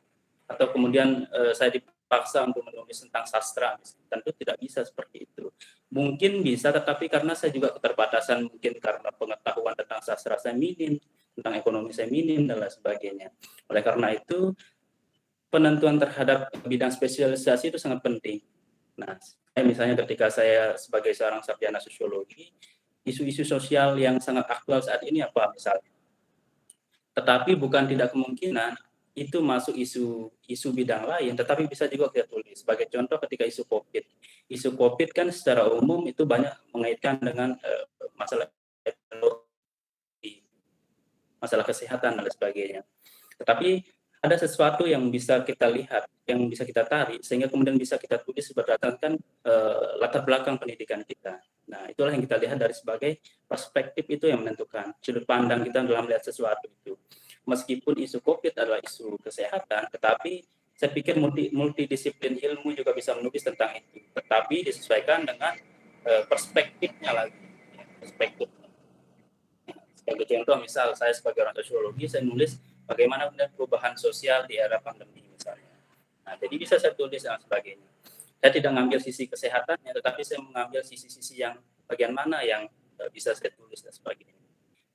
Atau kemudian saya dipaksa untuk menulis tentang sastra, tentu tidak bisa seperti itu. Mungkin bisa, tetapi karena saya juga keterbatasan, mungkin karena pengetahuan tentang sastra saya minim, tentang ekonomi saya minim, dan lain sebagainya. Oleh karena itu, penentuan terhadap bidang spesialisasi itu sangat penting. Nah, misalnya ketika saya sebagai seorang sarjana sosiologi, isu-isu sosial yang sangat aktual saat ini apa misalnya. Tetapi bukan tidak kemungkinan itu masuk isu bidang lain, tetapi bisa juga kita tulis. Sebagai contoh ketika isu COVID. Isu COVID kan secara umum itu banyak mengaitkan dengan masalah ekonomi, masalah kesehatan dan sebagainya. Tetapi ada sesuatu yang bisa kita lihat, yang bisa kita tarik, sehingga kemudian bisa kita tulis berdasarkan latar belakang pendidikan kita. Nah, itulah yang kita lihat dari sebagai perspektif itu yang menentukan sudut pandang kita dalam melihat sesuatu itu. Meskipun isu COVID adalah isu kesehatan, tetapi saya pikir multidisiplin ilmu juga bisa menulis tentang itu. Tetapi disesuaikan dengan perspektifnya lagi. Perspektif. Sebagai contoh, misal saya sebagai orang sosiologi, saya nulis bagaimana perubahan sosial di era pandemi misalnya. Nah, jadi bisa saya tulis dan sebagainya. Saya tidak mengambil sisi kesehatannya, tetapi saya mengambil sisi-sisi yang bagian mana yang bisa saya tulis dan sebagainya.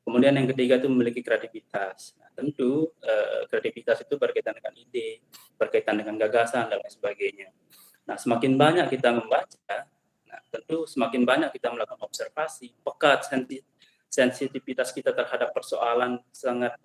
Kemudian yang ketiga itu memiliki kreativitas. Nah, tentu kreativitas itu berkaitan dengan ide, berkaitan dengan gagasan dan lain sebagainya. Nah, semakin banyak kita membaca, nah, tentu semakin banyak kita melakukan observasi, pekat sensitivitas kita terhadap persoalan sangat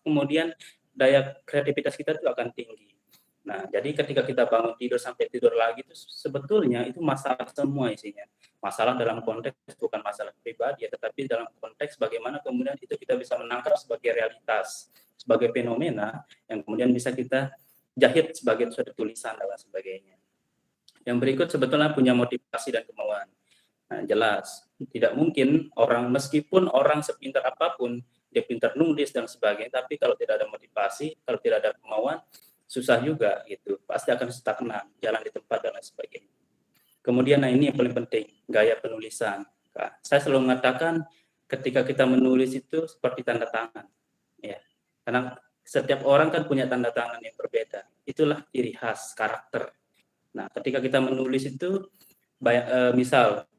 kemudian daya kreativitas kita itu akan tinggi. Nah, jadi ketika kita bangun tidur sampai tidur lagi itu sebetulnya itu masalah semua isinya. Masalah dalam konteks bukan masalah pribadi, tetapi dalam konteks bagaimana kemudian itu kita bisa menangkap sebagai realitas, sebagai fenomena yang kemudian bisa kita jahit sebagai suatu tulisan dan sebagainya. Yang berikut sebetulnya punya motivasi dan kemauan. Nah, jelas tidak mungkin orang, meskipun orang sepintar apapun, dia pintar nulis dan sebagainya, tapi kalau tidak ada motivasi, kalau tidak ada kemauan, susah juga gitu, pasti akan stagnan, jalan di tempat dan lain sebagainya. Kemudian, nah ini yang paling penting, gaya penulisan. Nah, saya selalu mengatakan ketika kita menulis itu seperti tanda tangan, ya, karena setiap orang kan punya tanda tangan yang berbeda. Itulah ciri khas karakter. Nah, ketika kita menulis itu, misal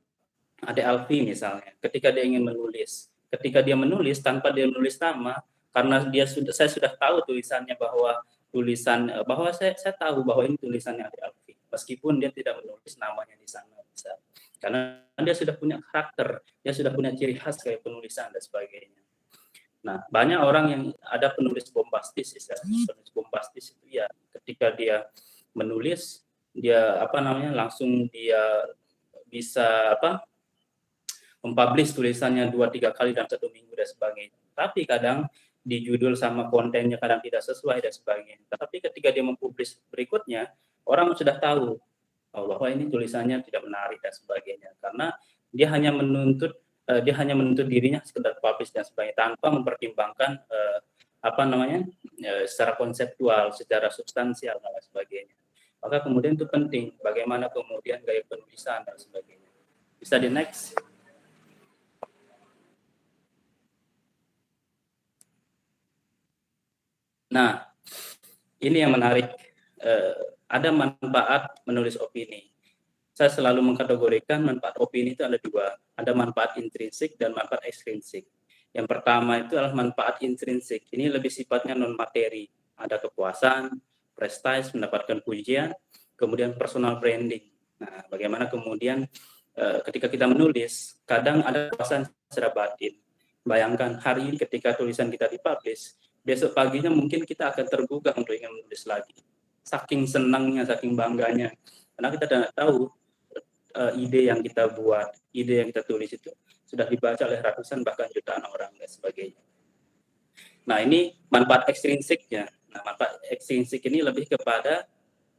Ade Alfi misalnya, ketika dia ingin menulis, ketika dia menulis tanpa dia menulis nama, karena saya sudah tahu tulisannya bahwa saya tahu bahwa ini tulisannya Ade Alfi, meskipun dia tidak menulis namanya di sana, karena dia sudah punya karakter, dia sudah punya ciri khas kayak penulisan dan sebagainya. Nah, banyak orang yang ada penulis bombastis, penulis bombastis itu ya ketika dia menulis, dia langsung dia bisa mempublish tulisannya 2-3 kali dalam 1 minggu dan sebagainya. Tapi kadang di judul sama kontennya kadang tidak sesuai dan sebagainya. Tapi ketika dia mempublish berikutnya, orang sudah tahu bahwa ini tulisannya tidak menarik dan sebagainya, karena dia hanya menuntut dirinya sekedar publish dan sebagainya tanpa mempertimbangkan secara konseptual, secara substansial dan sebagainya. Maka kemudian itu penting bagaimana kemudian gaya penulisan dan sebagainya. Bisa di next. Nah, ini yang menarik. Ada manfaat menulis opini. Saya selalu mengkategorikan manfaat opini itu ada dua. Ada manfaat intrinsik dan manfaat ekstrinsik. Yang pertama itu adalah manfaat intrinsik. Ini lebih sifatnya non materi. Ada kepuasan, prestige, mendapatkan pujian, kemudian personal branding. Nah, bagaimana kemudian ketika kita menulis, kadang ada kepuasan secara batin. Bayangkan hari ini ketika tulisan kita dipublish, besok paginya mungkin kita akan tergugah untuk ingin menulis lagi. Saking senangnya, saking bangganya. Karena kita tidak tahu ide yang kita buat, ide yang kita tulis itu sudah dibaca oleh ratusan bahkan jutaan orang dan sebagainya. Nah, ini manfaat ekstrinsiknya. Nah, manfaat ekstrinsik ini lebih kepada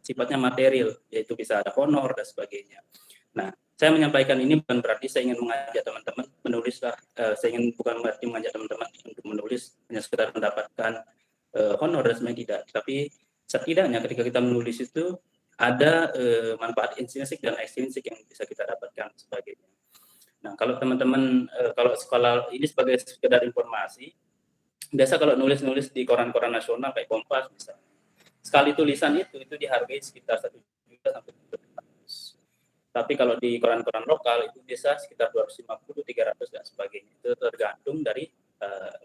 sifatnya material, yaitu bisa ada honor dan sebagainya. Nah, saya menyampaikan ini bukan berarti saya ingin mengajak teman-teman menulislah, bukan berarti mengajak teman-teman untuk menulis hanya sekedar mendapatkan honor dan sebagainya, tidak. Tapi setidaknya ketika kita menulis itu ada manfaat intrinsik dan ekstrinsik yang bisa kita dapatkan sebagainya. Nah, kalau teman-teman kalau sekolah ini sebagai sekedar informasi, biasa kalau nulis-nulis di koran-koran nasional kayak Kompas misalnya, sekali tulisan itu dihargai sekitar 1 juta sampai 200. Tapi kalau di koran-koran lokal itu bisa sekitar 250, 300 dan sebagainya. Itu tergantung dari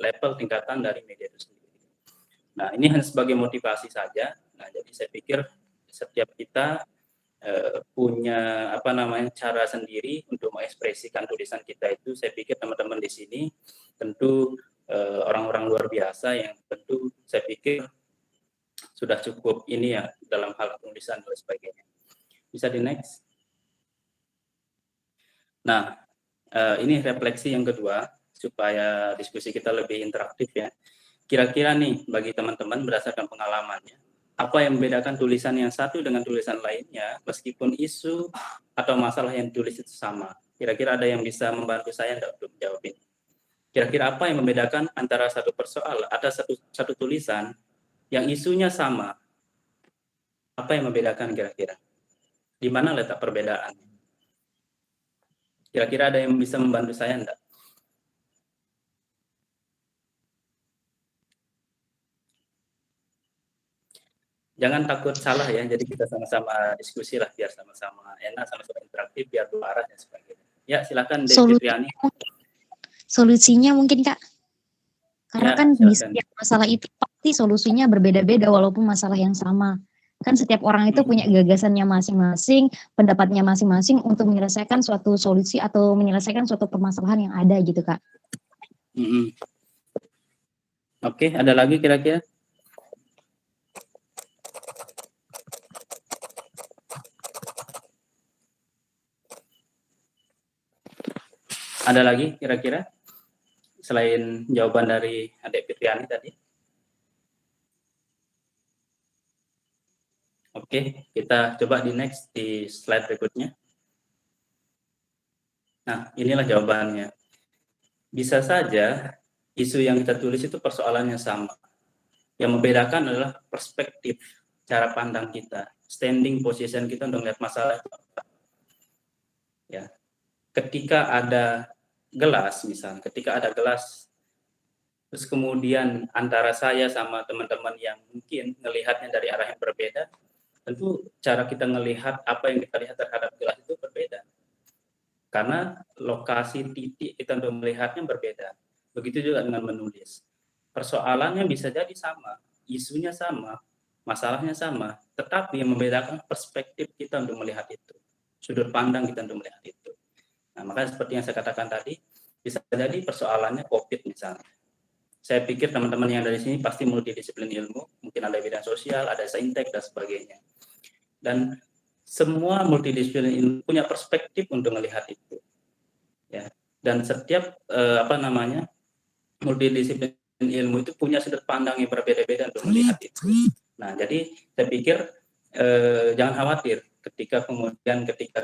level tingkatan dari media itu sendiri. Nah, ini hanya sebagai motivasi saja. Nah, jadi saya pikir setiap kita punya cara sendiri untuk mengekspresikan tulisan kita itu. Saya pikir teman-teman di sini tentu orang-orang luar biasa yang tentu saya pikir sudah cukup ini ya dalam hal penulisan dan sebagainya. Bisa di next. Nah, ini refleksi yang kedua supaya diskusi kita lebih interaktif ya. Kira-kira nih bagi teman-teman berdasarkan pengalamannya, apa yang membedakan tulisan yang satu dengan tulisan lainnya meskipun isu atau masalah yang ditulis itu sama? Kira-kira ada yang bisa membantu saya untuk menjawab ini? Kira-kira apa yang membedakan antara satu persoalan, ada satu tulisan yang isunya sama? Apa yang membedakan kira-kira? Di mana letak perbedaan? Kira-kira ada yang bisa membantu saya enggak? Jangan takut salah ya, jadi kita sama-sama diskusi lah biar sama-sama enak, sama-sama interaktif, biar dua arah dan sebagainya. Ya, silakan Devitriani. Solusinya mungkin Kak, karena Ya, kan di silakan. setiap masalah itu pasti solusinya berbeda-beda walaupun masalah yang sama. Kan setiap orang itu punya gagasannya masing-masing, pendapatnya masing-masing untuk menyelesaikan suatu solusi atau menyelesaikan suatu permasalahan yang ada gitu Kak. Oke, ada lagi kira-kira? Ada lagi kira-kira selain jawaban dari Adik Fitriani tadi? Oke, kita coba di next di slide berikutnya. Nah, inilah jawabannya. Bisa saja isu yang kita tulis itu persoalannya sama. Yang membedakan adalah perspektif, cara pandang kita, standing position kita untuk melihat masalah itu apa. Ya. Ketika ada gelas misalnya, terus kemudian antara saya sama teman-teman yang mungkin melihatnya dari arah yang berbeda, tentu cara kita melihat apa yang kita lihat terhadap gelas itu berbeda. Karena lokasi titik kita untuk melihatnya berbeda. Begitu juga dengan menulis. Persoalannya bisa jadi sama, isunya sama, masalahnya sama, tetapi yang membedakan perspektif kita untuk melihat itu, sudut pandang kita untuk melihat itu. Nah, makanya seperti yang saya katakan tadi, bisa jadi persoalannya COVID misalnya. Saya pikir teman-teman yang dari sini pasti multidisiplin ilmu, mungkin ada bidang sosial, ada saintek dan sebagainya. Dan semua multidisiplin ilmu punya perspektif untuk melihat itu. Ya. Dan setiap multidisiplin ilmu itu punya sudut pandang yang berbeda-beda untuk melihat itu. Nah, jadi saya pikir jangan khawatir ketika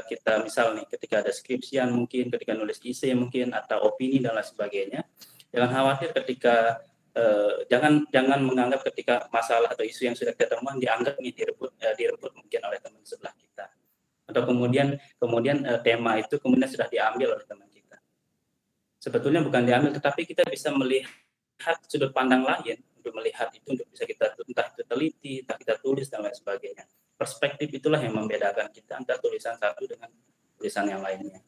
kita misal nih, ketika ada skripsian mungkin, ketika nulis isi mungkin, atau opini dan lain sebagainya, jangan khawatir ketika jangan menganggap ketika masalah atau isu yang sudah kita temukan dianggap ini direbut mungkin oleh teman sebelah kita, atau kemudian tema itu kemudian sudah diambil oleh teman kita. Sebetulnya bukan diambil, tetapi kita bisa melihat sudut pandang lain untuk melihat itu, untuk bisa kita entah itu teliti, entah kita tulis dan lain sebagainya. Perspektif itulah yang membedakan kita antara tulisan satu dengan tulisan yang lainnya.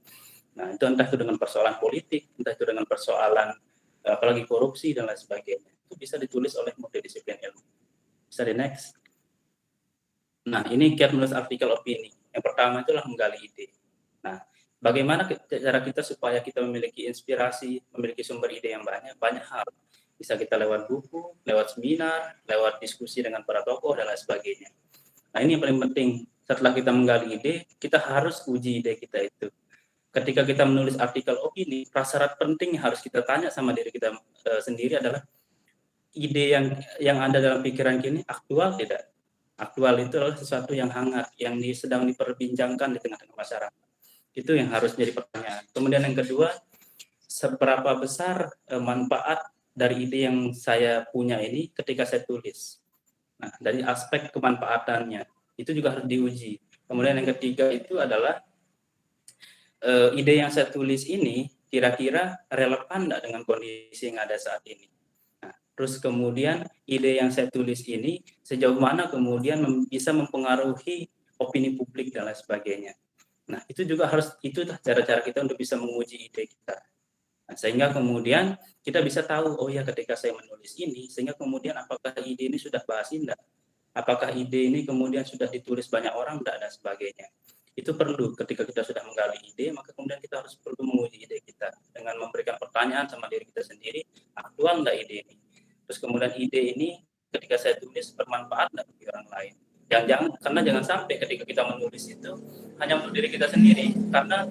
Nah, itu entah itu dengan persoalan politik, entah itu dengan persoalan apalagi korupsi dan lain sebagainya. Itu bisa ditulis oleh multidisiplin ilmu. Bisa di next. Nah, ini kiat menulis artikel opini. Yang pertama itulah menggali ide. Nah, bagaimana cara kita supaya kita memiliki inspirasi, memiliki sumber ide yang banyak? Banyak hal. Bisa kita lewat buku, lewat seminar, lewat diskusi dengan para tokoh dan lain sebagainya. Nah, ini yang paling penting. Setelah kita menggali ide, kita harus uji ide kita itu. Ketika kita menulis artikel opini, prasyarat penting yang harus kita tanya sama diri kita sendiri adalah ide yang ada dalam pikiran kini aktual tidak? Aktual itu adalah sesuatu yang hangat, yang sedang diperbincangkan di tengah-tengah masyarakat. Itu yang harus jadi pertanyaan. Kemudian yang kedua, seberapa besar manfaat dari ide yang saya punya ini ketika saya tulis. Nah, dari aspek kemanfaatannya, itu juga harus diuji. Kemudian yang ketiga itu adalah ide yang saya tulis ini kira-kira relevan enggak dengan kondisi yang ada saat ini. Nah, terus kemudian ide yang saya tulis ini sejauh mana kemudian bisa mempengaruhi opini publik dan lain sebagainya. Nah, itu juga itu cara-cara kita untuk bisa menguji ide kita. Nah, sehingga kemudian kita bisa tahu, oh ya ketika saya menulis ini, sehingga kemudian apakah ide ini sudah basi enggak? Apakah ide ini kemudian sudah ditulis banyak orang enggak dan sebagainya. Itu perlu ketika kita sudah menggali ide, maka kemudian kita harus perlu menguji ide kita dengan memberikan pertanyaan sama diri kita sendiri, aktual enggak ide ini? Terus kemudian ide ini ketika saya tulis bermanfaat enggak bagi orang lain? Karena jangan sampai ketika kita menulis itu hanya untuk diri kita sendiri, karena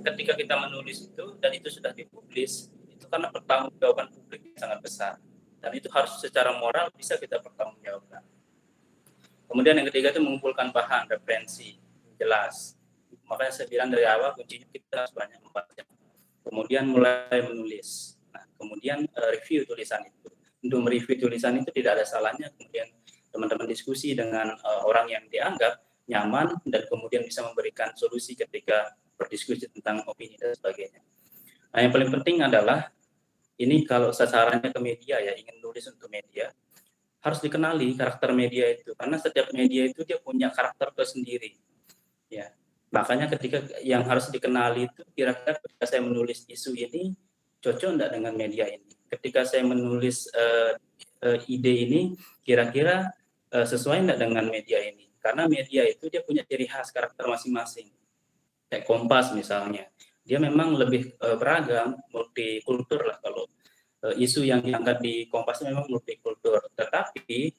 ketika kita menulis itu dan itu sudah dipublis, itu karena pertanggungjawaban publik yang sangat besar, dan itu harus secara moral bisa kita pertanggungjawabkan. Kemudian yang ketiga itu mengumpulkan bahan referensi jelas. Makanya saya bilang dari awal kuncinya kita harus banyak membaca. Kemudian mulai menulis. Nah, kemudian review tulisan itu. Untuk mereview tulisan itu tidak ada salahnya kemudian teman-teman diskusi dengan orang yang dianggap nyaman dan kemudian bisa memberikan solusi ketika berdiskusi tentang opini dan sebagainya. Nah, yang paling penting adalah ini kalau sasarannya ke media ya, ingin nulis untuk media, harus dikenali karakter media itu, karena setiap media itu dia punya karakter tersendiri. Ya, makanya ketika yang harus dikenali itu kira-kira ketika saya menulis isu ini cocok enggak dengan media ini. Ketika saya menulis ide ini kira-kira sesuai enggak dengan media ini. Karena media itu dia punya ciri khas karakter masing-masing. Kayak Kompas misalnya, dia memang lebih beragam, multikultur lah kalau isu yang diangkat di Kompas memang multikultur. Tetapi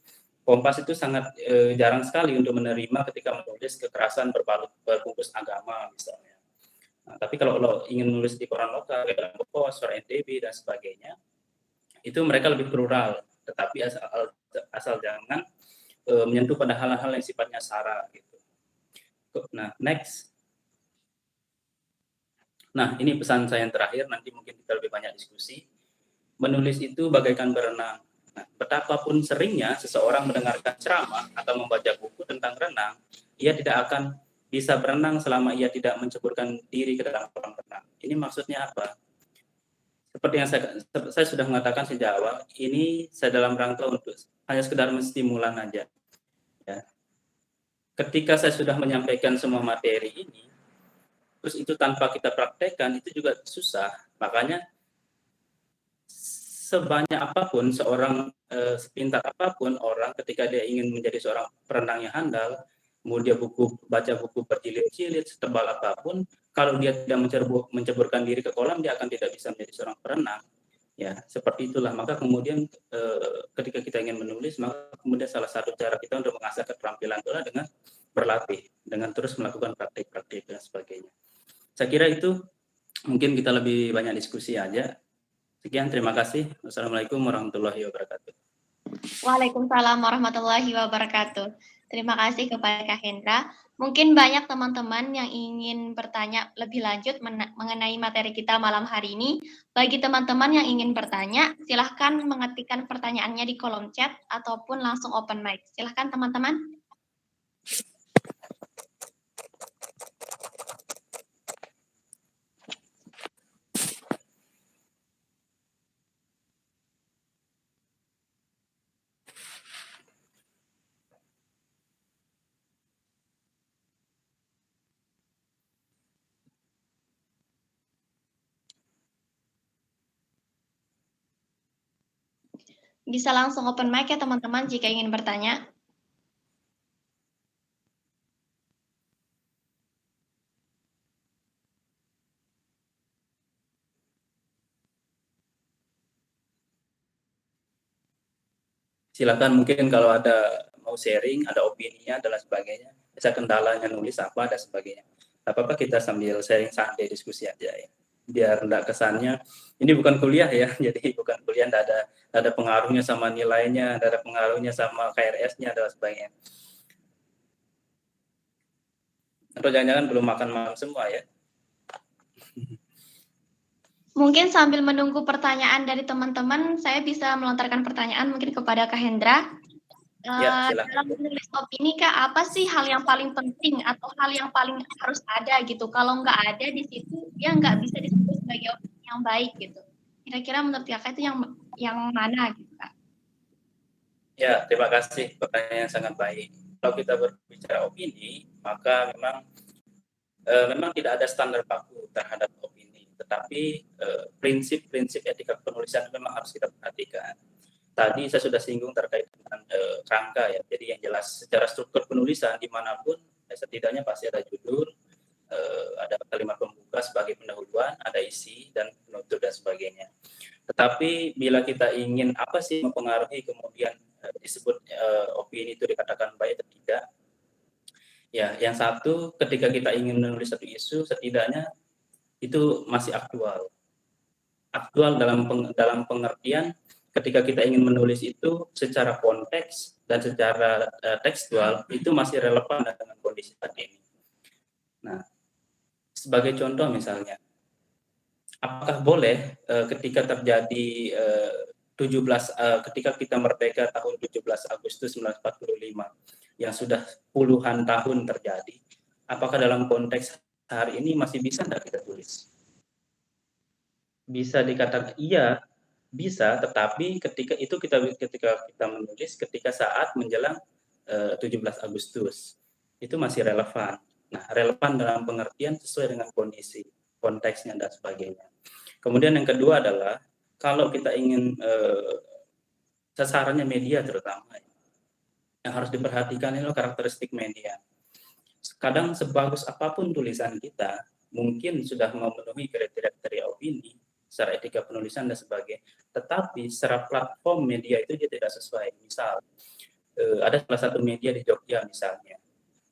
Kompas itu sangat jarang sekali untuk menerima ketika menulis kekerasan berbungkus agama misalnya. Nah, tapi kalau ingin menulis di koran lokal, kayak Pos, Suara NTB dan sebagainya, itu mereka lebih plural. Tetapi asal jangan menyentuh pada hal-hal yang sifatnya sara gitu. Nah, next. Nah, ini pesan saya yang terakhir, nanti mungkin kita lebih banyak diskusi. Menulis itu bagaikan berenang. Nah, betapapun seringnya seseorang mendengarkan ceramah atau membaca buku tentang renang, ia tidak akan bisa berenang selama ia tidak menceburkan diri ke dalam kolam renang. Ini maksudnya apa? Seperti yang saya sudah mengatakan sejak awal, ini saya dalam rangka untuk hanya sekedar menstimulan aja. Ya. Ketika saya sudah menyampaikan semua materi ini, terus itu tanpa kita praktekkan, itu juga susah. Makanya sebanyak apapun seorang, sepintar apapun orang ketika dia ingin menjadi seorang perenang yang handal, mau dia baca buku berjilid-jilid, setebal apapun, kalau dia tidak menceburkan diri ke kolam, dia akan tidak bisa menjadi seorang perenang. Ya, seperti itulah. Maka kemudian ketika kita ingin menulis, maka kemudian salah satu cara kita untuk mengasah keterampilan adalah dengan berlatih, dengan terus melakukan praktik-praktik dan sebagainya. Saya kira itu mungkin kita lebih banyak diskusi aja. Sekian, terima kasih. Wassalamualaikum warahmatullahi wabarakatuh. Waalaikumsalam warahmatullahi wabarakatuh. Terima kasih kepada Kak Hendra. Mungkin banyak teman-teman yang ingin bertanya lebih lanjut mengenai materi kita malam hari ini. Bagi teman-teman yang ingin bertanya, silahkan mengetikkan pertanyaannya di kolom chat ataupun langsung open mic. Silahkan teman-teman. Bisa langsung open mic ya teman-teman jika ingin bertanya. Silakan mungkin kalau ada mau sharing, ada opininya dan lain sebagainya. Bisa kendalanya nulis apa dan sebagainya. Apa-apa kita sambil sharing santai diskusi aja ya. Biar enggak kesannya ini bukan kuliah ya. Jadi bukan kuliah, enggak ada pengaruhnya sama nilainya, enggak ada pengaruhnya sama KRS-nya dan sebagainya. Atau jangan-jangan belum makan malam semua ya. Mungkin sambil menunggu pertanyaan dari teman-teman, saya bisa melontarkan pertanyaan mungkin kepada Kak Hendra. Ya, silakan. Dalam menulis opini Kak, apa sih hal yang paling penting atau hal yang paling harus ada gitu? Kalau nggak ada di situ, dia nggak bisa disebut sebagai opini yang baik gitu. Kira-kira menurut Kakak itu yang mana gitu Kak? Ya, terima kasih, pertanyaan yang sangat baik. Kalau kita berbicara opini, maka memang tidak ada standar baku terhadap opini, tetapi prinsip-prinsip etika penulisan memang harus kita perhatikan. Tadi saya sudah singgung terkait dengan rangka ya, jadi yang jelas secara struktur penulisan dimanapun setidaknya pasti ada judul, ada kalimat pembuka sebagai pendahuluan, ada isi dan penutup dan sebagainya. Tetapi bila kita ingin apa sih mempengaruhi kemudian disebut opini itu dikatakan baik atau tidak, ya yang satu ketika kita ingin menulis satu isu setidaknya itu masih aktual dalam pengertian ketika kita ingin menulis itu secara konteks dan secara tekstual itu masih relevan dengan kondisi saat ini. Nah, sebagai contoh misalnya, apakah boleh ketika terjadi ketika kita merdeka tahun 17 Agustus 1945 yang sudah puluhan tahun terjadi, apakah dalam konteks hari ini masih bisa tidak kita tulis? Bisa dikatakan iya, bisa, tetapi ketika kita menulis ketika saat menjelang 17 Agustus itu masih relevan. Nah, relevan dalam pengertian sesuai dengan kondisi, konteksnya dan sebagainya. Kemudian yang kedua adalah kalau kita ingin sasarannya media terutama yang harus diperhatikan itu karakteristik media. Kadang sebagus apapun tulisan kita mungkin sudah memenuhi kriteria opini secara etika penulisan dan sebagainya, tetapi secara platform media itu dia tidak sesuai. Misal ada salah satu media di Jogja misalnya,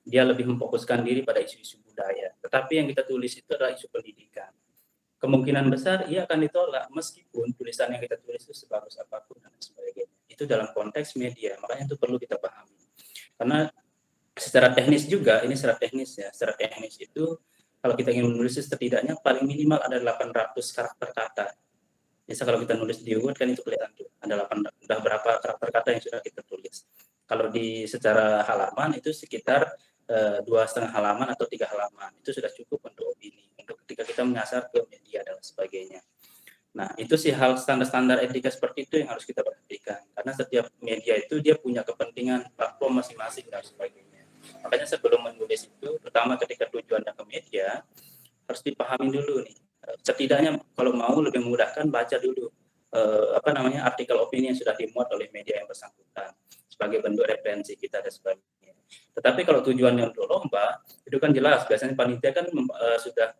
dia lebih memfokuskan diri pada isu-isu budaya, tetapi yang kita tulis itu adalah isu pendidikan. Kemungkinan besar ia akan ditolak meskipun tulisan yang kita tulis itu sebagus apapun dan sebagainya. Itu dalam konteks media, makanya itu perlu kita pahami. Karena secara teknis juga, ini secara teknis ya, secara teknis itu kalau kita ingin menulis setidaknya paling minimal ada 800 karakter kata. Bisa kalau kita nulis di Word kan itu kelihatan tuh, ada berapa karakter kata yang sudah kita tulis. Kalau di secara halaman itu sekitar 2,5 halaman atau 3 halaman, itu sudah cukup untuk opini, untuk ketika kita menyasar ke media dan sebagainya. Nah, itu sih hal standar-standar etika seperti itu yang harus kita perhatikan. Karena setiap media itu dia punya kepentingan platform masing-masing dan sebagainya. Makanya sebelum menulis itu, pertama ketika tujuannya ke media, harus dipahami dulu nih. Setidaknya kalau mau lebih memudahkan baca dulu artikel opini yang sudah dimuat oleh media yang bersangkutan sebagai bentuk referensi kita dan sebagainya. Tetapi kalau tujuannya untuk lomba, itu kan jelas biasanya panitia kan sudah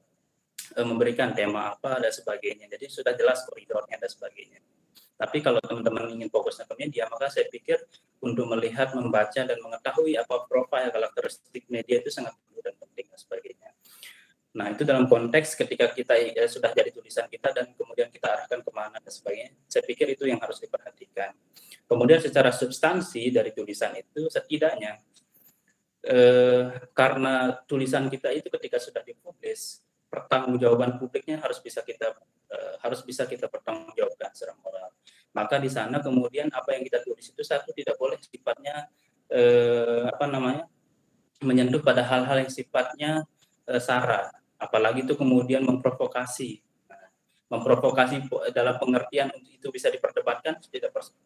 memberikan tema apa dan sebagainya. Jadi sudah jelas koridornya dan sebagainya. Tapi kalau teman-teman ingin fokusnya ke media, maka saya pikir untuk melihat, membaca, dan mengetahui apa profil karakteristik media itu sangat perlu dan penting dan sebagainya. Nah, itu dalam konteks ketika kita sudah jadi tulisan kita dan kemudian kita arahkan kemana dan sebagainya, saya pikir itu yang harus diperhatikan. Kemudian secara substansi dari tulisan itu setidaknya karena tulisan kita itu ketika sudah dipublish, pertanggungjawaban publiknya harus bisa kita pertanggungjawabkan secara moral. Maka di sana kemudian apa yang kita tulis itu satu tidak boleh sifatnya menyentuh pada hal-hal yang sifatnya sara, apalagi itu kemudian memprovokasi. Memprovokasi dalam pengertian itu bisa diperdebatkan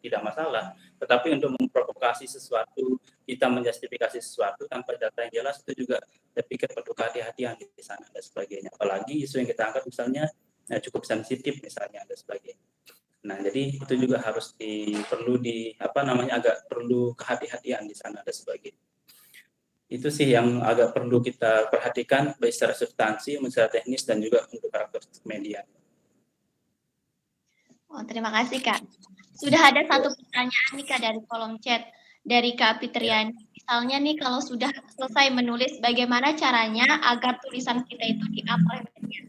tidak masalah, tetapi untuk memprovokasi sesuatu, kita menjustifikasi sesuatu tanpa data yang jelas, itu juga saya pikir perlu kehati-hatian di sana dan sebagainya. Apalagi isu yang kita angkat misalnya cukup sensitif misalnya dan sebagainya. Nah, jadi itu juga harus agak perlu kehati-hatian di sana dan sebagainya. Itu sih yang agak perlu kita perhatikan baik secara substansi, secara teknis dan juga untuk karakteristik media. Oh, terima kasih Kak. Sudah ada satu pertanyaan nih Kak dari kolom chat dari Kak Fitriani. Misalnya nih kalau sudah selesai menulis, bagaimana caranya agar tulisan kita itu di-up oleh media?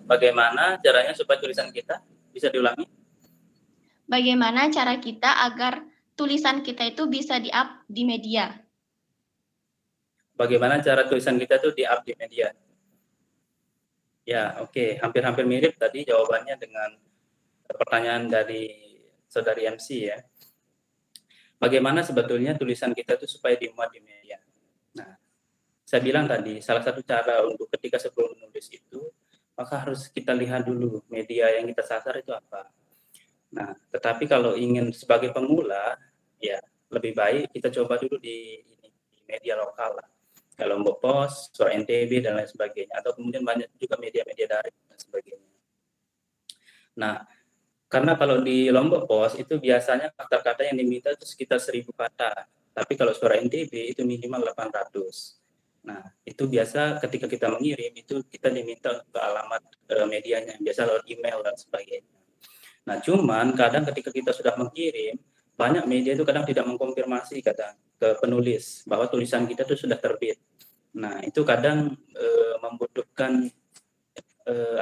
Bagaimana caranya supaya tulisan kita bisa diulangi? Bagaimana cara kita agar tulisan kita itu bisa di-up di media? Bagaimana cara tulisan kita itu di-up di media? Ya, oke. Hampir-hampir mirip tadi jawabannya dengan pertanyaan dari saudari MC ya. Bagaimana sebetulnya tulisan kita itu supaya dimuat di media? Nah, saya bilang tadi, salah satu cara untuk ketika sebelum menulis itu, maka harus kita lihat dulu media yang kita sasar itu apa. Nah, tetapi kalau ingin sebagai pemula, ya lebih baik kita coba dulu di media lokal lah. Kayak Lombok Post, Suara NTB, dan lain sebagainya. Atau kemudian banyak juga media-media daring dan sebagainya. Nah, karena kalau di Lombok Post itu biasanya kata-kata yang diminta itu sekitar 1000 kata. Tapi kalau Suara NTB itu minimal 800. Nah, itu biasa ketika kita mengirim, itu kita diminta ke alamat medianya. Biasa lewat email dan sebagainya. Nah, cuman kadang ketika kita sudah mengirim, banyak media itu kadang tidak mengkonfirmasi kata ke penulis bahwa tulisan kita itu sudah terbit. Nah, itu kadang membutuhkan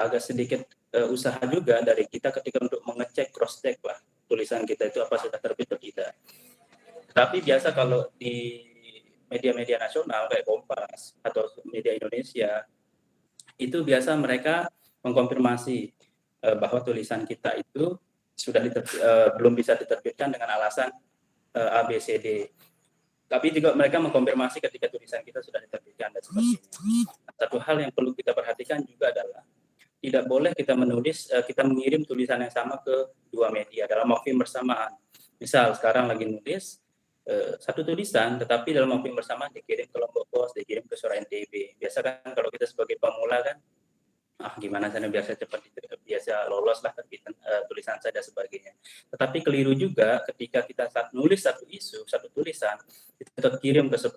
agak sedikit usaha juga dari kita ketika untuk mengecek cross check lah tulisan kita itu apa sudah terbit atau tidak. Tapi biasa kalau di media-media nasional kayak Kompas atau media Indonesia itu biasa mereka mengkonfirmasi bahwa tulisan kita itu sudah belum bisa diterbitkan dengan alasan ABCD. Tapi juga mereka mengkonfirmasi ketika tulisan kita sudah diterbitkan dan sebagainya. Satu hal yang perlu kita perhatikan juga adalah tidak boleh kita mengirim tulisan yang sama ke dua media dalam waktu yang bersamaan. Misal sekarang lagi nulis satu tulisan, tetapi dalam waktu yang bersamaan dikirim ke Lombok Post, dikirim ke Suara NTB. Biasa kan kalau kita sebagai pemula kan, gimana saya biasa lolos lah terbitan tulisan saya dan sebagainya. Tetapi keliru juga ketika kita saat nulis satu isu, satu tulisan, itu kita kirim ke 10.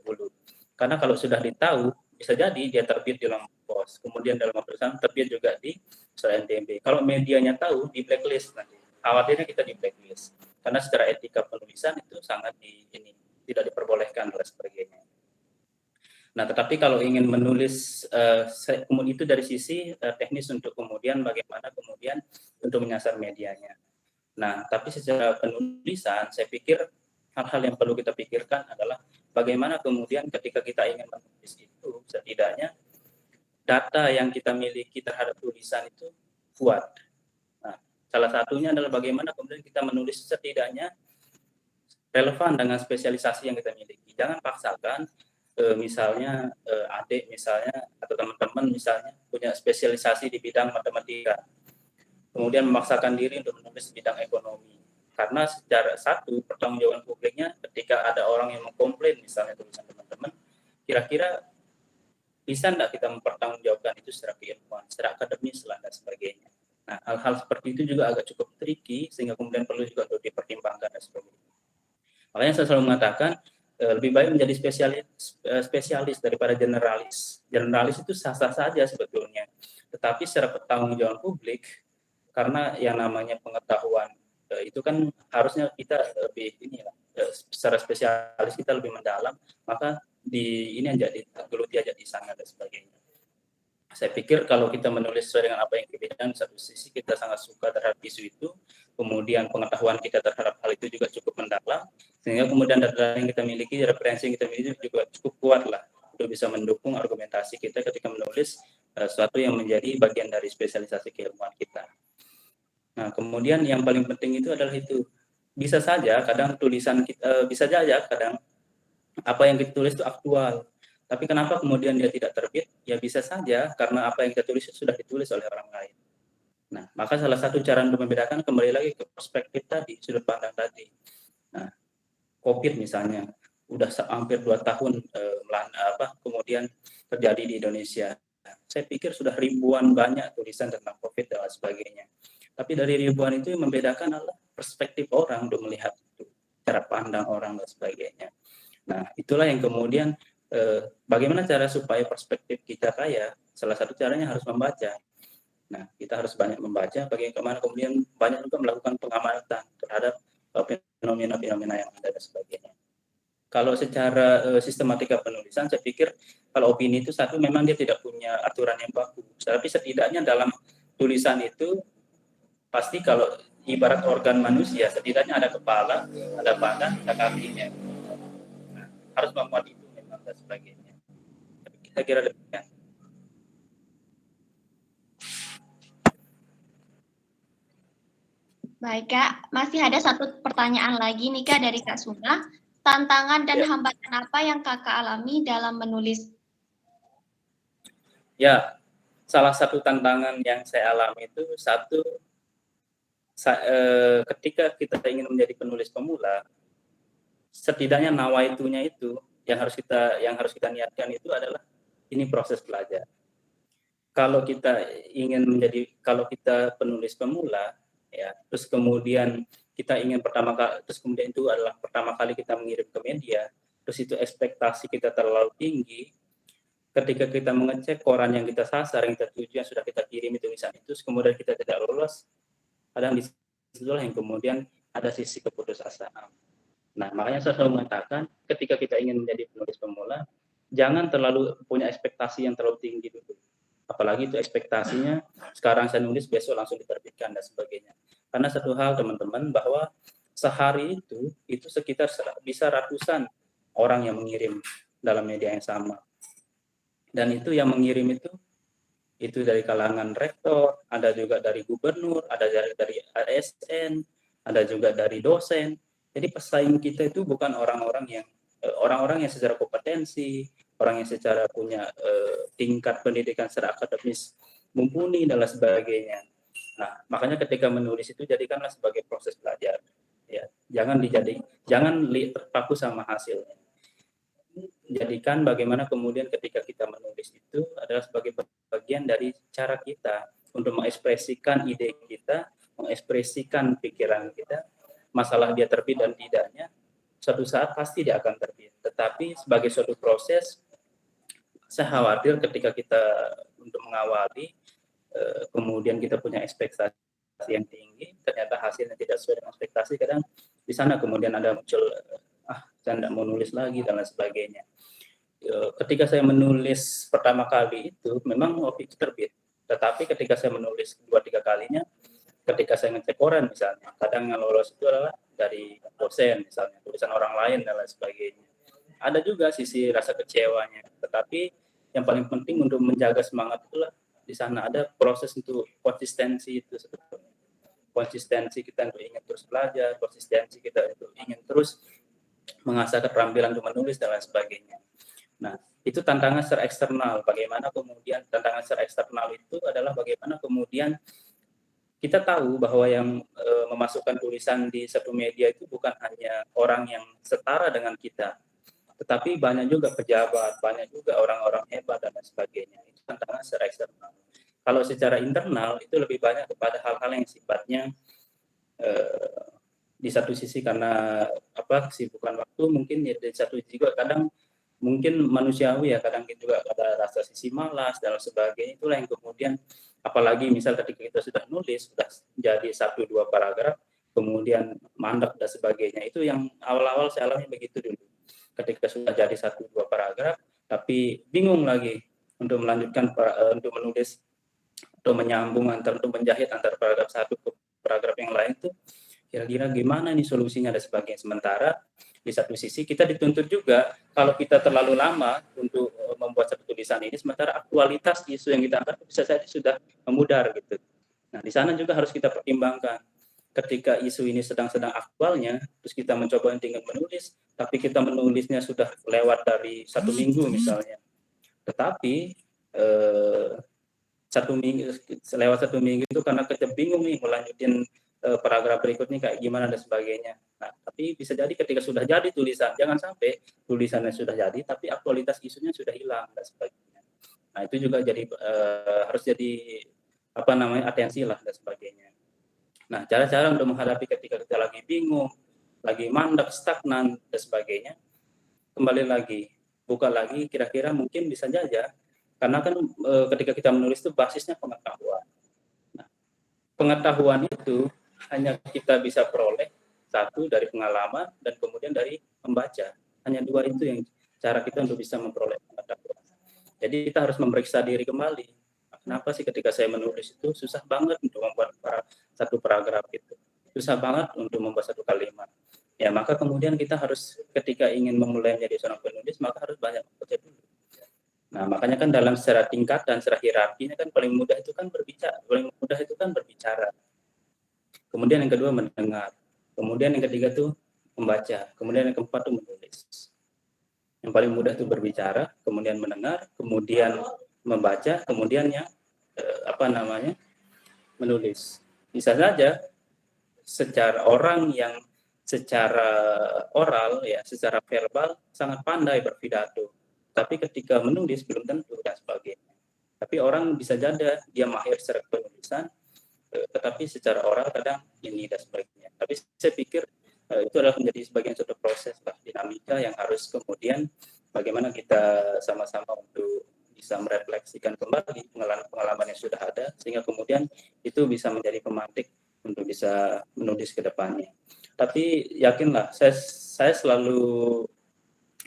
Karena kalau sudah ditahu, bisa jadi dia terbit di Lombok Post, kemudian dalam waktu bersamaan terbit juga di Suara NTB. Kalau medianya tahu, di blacklist nanti. Khawatirnya kita di blacklist. Karena secara etika penulisan itu sangat tidak diperbolehkan dan sebagainya. Nah, tetapi kalau ingin menulis itu dari sisi teknis untuk kemudian bagaimana kemudian untuk menyasar medianya. Nah, tapi secara penulisan saya pikir hal-hal yang perlu kita pikirkan adalah bagaimana kemudian ketika kita ingin menulis itu setidaknya data yang kita miliki terhadap tulisan itu kuat. Nah, salah satunya adalah bagaimana kemudian kita menulis setidaknya relevan dengan spesialisasi yang kita miliki. Jangan paksakan misalnya adik misalnya atau teman-teman misalnya punya spesialisasi di bidang matematika, kemudian memaksakan diri untuk menulis bidang ekonomi, karena secara satu pertanggungjawaban publiknya ketika ada orang yang mengkomplain misalnya tulisan teman-teman, kira-kira bisa tidak kita mempertanggungjawabkan itu secara keilmuan, secara akademis lah dan sebagainya. Nah, hal-hal seperti itu juga agak cukup tricky sehingga kemudian perlu juga untuk dipertimbangkan dan sebagainya. Makanya saya selalu mengatakan lebih baik menjadi spesialis daripada generalis. Generalis itu sah-sah saja sebetulnya, tetapi secara pertanggungjawaban publik, karena yang namanya pengetahuan itu kan harusnya kita lebih secara spesialis kita lebih mendalam, maka ini aja digeluti aja di sana dan sebagainya. Saya pikir kalau kita menulis sesuai dengan apa yang kita bidang, satu sisi kita sangat suka terhadap isu itu, kemudian pengetahuan kita terhadap hal itu juga cukup mendalam, sehingga kemudian data yang kita miliki, referensi yang kita miliki juga cukup kuat lah untuk bisa mendukung argumentasi kita ketika menulis sesuatu yang menjadi bagian dari spesialisasi keilmuan kita. Nah, kemudian yang paling penting itu adalah itu, bisa saja kadang tulisan kita, bisa saja kadang apa yang kita tulis itu aktual. Tapi kenapa kemudian dia tidak terbit? Ya bisa saja karena apa yang kita tulis sudah ditulis oleh orang lain. Nah, maka salah satu cara untuk membedakan kembali lagi ke perspektif tadi, sudut pandang tadi. Nah, COVID misalnya, udah hampir 2 tahun kemudian terjadi di Indonesia. Saya pikir sudah ribuan banyak tulisan tentang COVID dan sebagainya. Tapi dari ribuan itu yang membedakan adalah perspektif orang untuk melihat itu, cara pandang orang dan sebagainya. Nah, itulah yang kemudian bagaimana cara supaya perspektif kita kaya? Salah satu caranya harus membaca. Nah, kita harus banyak membaca, bagaimana kemudian banyak juga melakukan pengamatan terhadap fenomena-fenomena yang ada dan sebagainya. Kalau secara sistematika penulisan, saya pikir kalau opini itu satu, memang dia tidak punya aturan yang baku. Tapi setidaknya dalam tulisan itu, pasti kalau ibarat organ manusia, setidaknya ada kepala, ada badan, ada kakinya. Nah, harus memuat itu memang dan sebagainya. Saya kira demikian. Baik Kak, masih ada satu pertanyaan lagi nih Kak dari Kak Suna. Tantangan dan hambatan apa yang Kakak alami dalam menulis? Ya, salah satu tantangan yang saya alami itu ketika kita ingin menjadi penulis pemula, setidaknya nawaitunya itu yang harus kita niatkan itu adalah ini proses belajar. Kalau kita penulis pemula, ya, terus kemudian kita ingin kemudian itu adalah pertama kali kita mengirim ke media, terus itu ekspektasi kita terlalu tinggi. Ketika kita mengecek koran yang kita sasar, yang kita tuju, yang sudah kita kirim tulisan itu, kemudian kita tidak lolos, kadang disitulah yang kemudian ada sisi keputusasaan. Nah, makanya saya selalu mengatakan, ketika kita ingin menjadi penulis pemula, jangan terlalu punya ekspektasi yang terlalu tinggi dulu. Apalagi itu ekspektasinya, sekarang saya nulis, besok langsung diterbitkan, dan sebagainya. Karena satu hal teman-teman, bahwa sehari itu sekitar bisa ratusan orang yang mengirim dalam media yang sama. Dan itu yang mengirim itu dari kalangan rektor, ada juga dari gubernur, ada dari ASN, ada juga dari dosen. Jadi pesaing kita itu bukan orang-orang yang secara kompetensi, orang yang secara punya tingkat pendidikan secara akademis mumpuni dan lain sebagainya. Nah, makanya ketika menulis itu jadikanlah sebagai proses belajar. Ya, jangan terpaku sama hasilnya. Jadikan bagaimana kemudian ketika kita menulis itu adalah sebagai bagian dari cara kita untuk mengekspresikan ide kita, mengekspresikan pikiran kita. Masalah dia terbit dan tidaknya, suatu saat pasti dia akan terbit. Tetapi sebagai suatu proses, saya khawatir ketika kita untuk mengawali, kemudian kita punya ekspektasi yang tinggi, ternyata hasilnya tidak sesuai dengan ekspektasi, kadang di sana kemudian ada muncul, saya tidak mau nulis lagi dan lain sebagainya. Ketika saya menulis pertama kali itu, memang opini terbit. Tetapi ketika saya menulis 2-3 kalinya, ketika saya ngecek koran misalnya, kadang yang lolos itu adalah dari dosen misalnya, tulisan orang lain dan lain sebagainya. Ada juga sisi rasa kecewanya, tetapi yang paling penting untuk menjaga semangat itulah di sana ada proses untuk konsistensi itu sebetulnya. Konsistensi kita untuk ingin terus belajar, konsistensi kita untuk ingin terus mengasah keterampilan untuk menulis dan lain sebagainya. Nah, itu tantangan secara eksternal. Bagaimana kemudian tantangan secara eksternal itu adalah bagaimana kemudian kita tahu bahwa yang memasukkan tulisan di satu media itu bukan hanya orang yang setara dengan kita, tetapi banyak juga pejabat, banyak juga orang-orang hebat dan lain sebagainya. Itu tantangan secara eksternal. Kalau secara internal itu lebih banyak kepada hal-hal yang sifatnya di satu sisi karena kesibukan waktu, mungkin ya, di satu sisi juga kadang mungkin manusiawi ya, kadang juga ada rasa sisi malas dan sebagainya. Itulah yang kemudian, apalagi misal ketika kita sudah nulis, sudah jadi 1-2 paragraf, kemudian mandek dan sebagainya. Itu yang awal-awal saya alami begitu dulu. Ketika sudah jadi 1-2 paragraf, tapi bingung lagi untuk melanjutkan untuk menulis atau menyambung untuk menjahit antara paragraf satu ke paragraf yang lain tuh kira-kira gimana nih solusinya dan sebagainya. Sementara di satu sisi kita dituntut juga kalau kita terlalu lama untuk membuat satu tulisan ini, sementara aktualitas isu yang kita angkat bisa saja sudah memudar gitu. Nah, di sana juga harus kita pertimbangkan. Ketika isu ini sedang-sedang aktualnya, terus kita mencoba ingin menulis, tapi kita menulisnya sudah lewat dari 1 minggu misalnya. Tetapi lewat 1 minggu itu karena kita bingung nih melanjutin paragraf berikutnya kayak gimana dan sebagainya. Nah, tapi bisa jadi ketika sudah jadi tulisan, jangan sampai tulisannya sudah jadi, tapi aktualitas isunya sudah hilang dan sebagainya. Nah, itu juga jadi harus jadi atensi lah dan sebagainya. Nah, cara-cara untuk menghadapi ketika kita lagi bingung, lagi mandek, stagnan dan sebagainya, kembali lagi, buka lagi, kira-kira mungkin bisa saja, karena kan ketika kita menulis itu basisnya pengetahuan. Nah, pengetahuan itu hanya kita bisa peroleh satu dari pengalaman dan kemudian dari membaca. Hanya dua itu yang cara kita untuk bisa memperoleh pengetahuan. Jadi kita harus memeriksa diri kembali. Kenapa sih ketika saya menulis itu susah banget untuk membuat satu paragraf itu, susah banget untuk membuat satu kalimat. Ya, maka kemudian kita harus ketika ingin memulai menjadi seorang penulis, maka harus banyak membaca dulu. Nah, makanya kan dalam secara tingkatan, secara hierarkinya kan paling mudah itu kan berbicara. Kemudian yang kedua mendengar. Kemudian yang ketiga tuh membaca. Kemudian yang keempat tuh menulis. Yang paling mudah itu berbicara, kemudian mendengar, kemudian membaca, kemudian yang menulis. Bisa saja secara orang yang secara oral ya, secara verbal sangat pandai berpidato, tapi ketika menulis belum tentu dan sebagainya. Tapi orang bisa jadi dia mahir secara penulisan, tetapi secara oral kadang ini dan sebagainya. Tapi saya pikir itu adalah menjadi sebagian suatu proses lah, dinamika yang harus kemudian bagaimana kita sama-sama untuk bisa merefleksikan kembali pengalaman yang sudah ada, sehingga kemudian itu bisa menjadi pemantik untuk bisa menulis ke depannya. Tapi yakinlah, saya selalu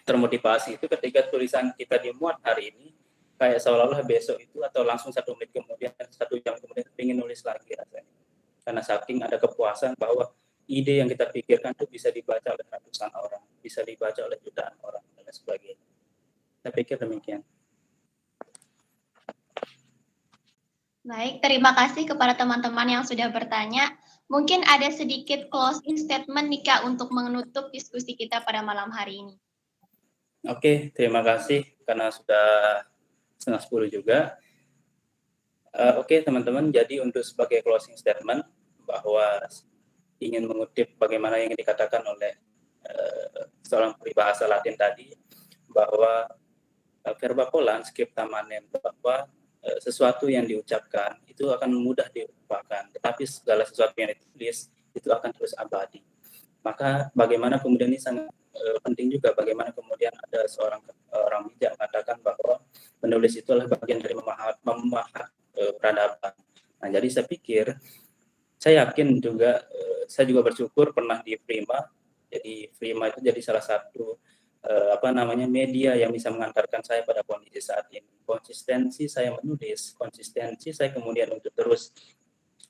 termotivasi itu ketika tulisan kita dimuat hari ini, kayak seolah-olah besok itu atau langsung 1 menit kemudian, 1 jam kemudian ingin nulis lagi rasanya. Karena saking ada kepuasan bahwa ide yang kita pikirkan itu bisa dibaca oleh ratusan orang, bisa dibaca oleh jutaan orang, dan sebagainya. Saya pikir demikian. Baik, terima kasih kepada teman-teman yang sudah bertanya. Mungkin ada sedikit closing statement nih Kak untuk menutup diskusi kita pada malam hari ini. Oke, terima kasih karena sudah 9:30 juga. Oke teman-teman, jadi untuk sebagai closing statement bahwa ingin mengutip bagaimana yang dikatakan oleh seorang peribahasa Latin tadi, bahwa verba volant scripta manem, bahwa sesuatu yang diucapkan itu akan mudah dilupakan, tetapi segala sesuatu yang ditulis itu akan terus abadi. Maka bagaimana kemudian ini sangat penting juga, bagaimana kemudian ada seorang orang bijak mengatakan bahwa penulis itu adalah bagian dari memahat peradaban. Nah, jadi saya pikir, saya yakin juga, saya juga bersyukur pernah di Prima. Jadi Prima itu jadi salah satu media yang bisa mengantarkan saya pada kondisi saat ini. Konsistensi saya menulis, konsistensi saya kemudian untuk terus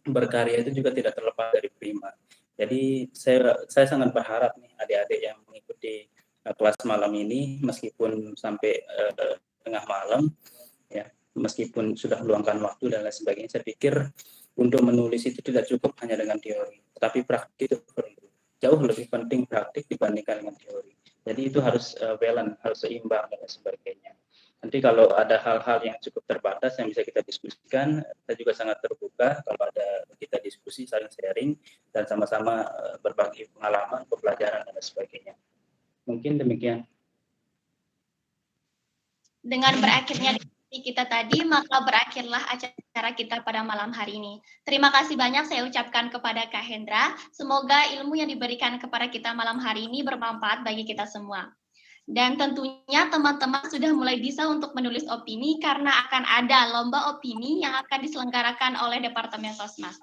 berkarya itu juga tidak terlepas dari Prima. Jadi saya sangat berharap nih adik-adik yang mengikuti kelas malam ini, meskipun sampai tengah malam, ya, meskipun sudah meluangkan waktu dan lain sebagainya, saya pikir untuk menulis itu tidak cukup hanya dengan teori, tetapi praktik itu perlu. Jauh lebih penting praktik dibandingkan dengan teori. Jadi itu harus balance, harus seimbang dan sebagainya. Nanti kalau ada hal-hal yang cukup terbatas yang bisa kita diskusikan, saya juga sangat terbuka kalau ada kita diskusi, saling sharing, dan sama-sama berbagi pengalaman, pembelajaran, dan sebagainya. Mungkin demikian. Dengan berakhirnya diskusi kita tadi, maka berakhirlah acara kita pada malam hari ini. Terima kasih banyak saya ucapkan kepada Kak Hendra. Semoga ilmu yang diberikan kepada kita malam hari ini bermanfaat bagi kita semua. Dan tentunya teman-teman sudah mulai bisa untuk menulis opini karena akan ada lomba opini yang akan diselenggarakan oleh Departemen Sosmas.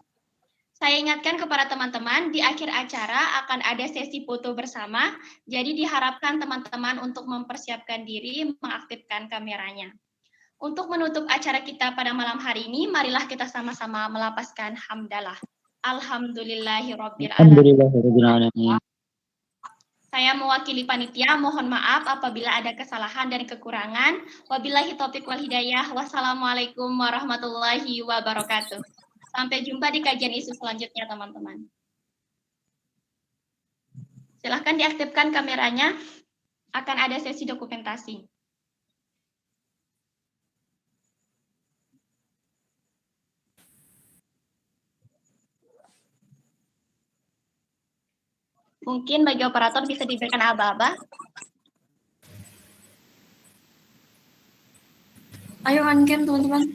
Saya ingatkan kepada teman-teman, di akhir acara akan ada sesi foto bersama, jadi diharapkan teman-teman untuk mempersiapkan diri mengaktifkan kameranya. Untuk menutup acara kita pada malam hari ini, marilah kita sama-sama melapaskan hamdalah. Alhamdulillahirabbil alamin. Alhamdulillahirabbil alamin. Saya mewakili panitia, mohon maaf apabila ada kesalahan dan kekurangan. Wabillahi taufiq wal hidayah. Wassalamualaikum warahmatullahi wabarakatuh. Sampai jumpa di kajian isu selanjutnya, teman-teman. Silahkan diaktifkan kameranya. Akan ada sesi dokumentasi. Mungkin bagi operator bisa diberikan aba-aba. Ayo on-cam teman-teman.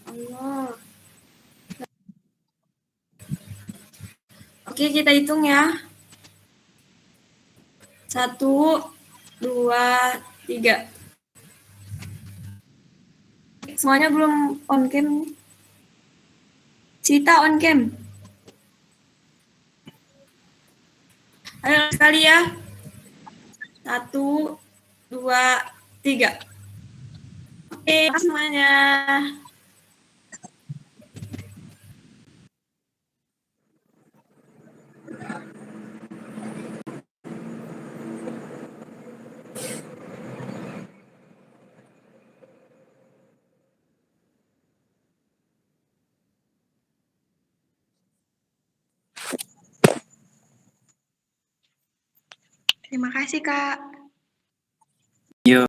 Allah. Oke, kita hitung ya. 1, 2, 3. Semuanya belum on cam. Cita on cam. Ayo sekali ya. 1, 2, 3. Oke, semuanya. Terima kasih, Kak. Yo.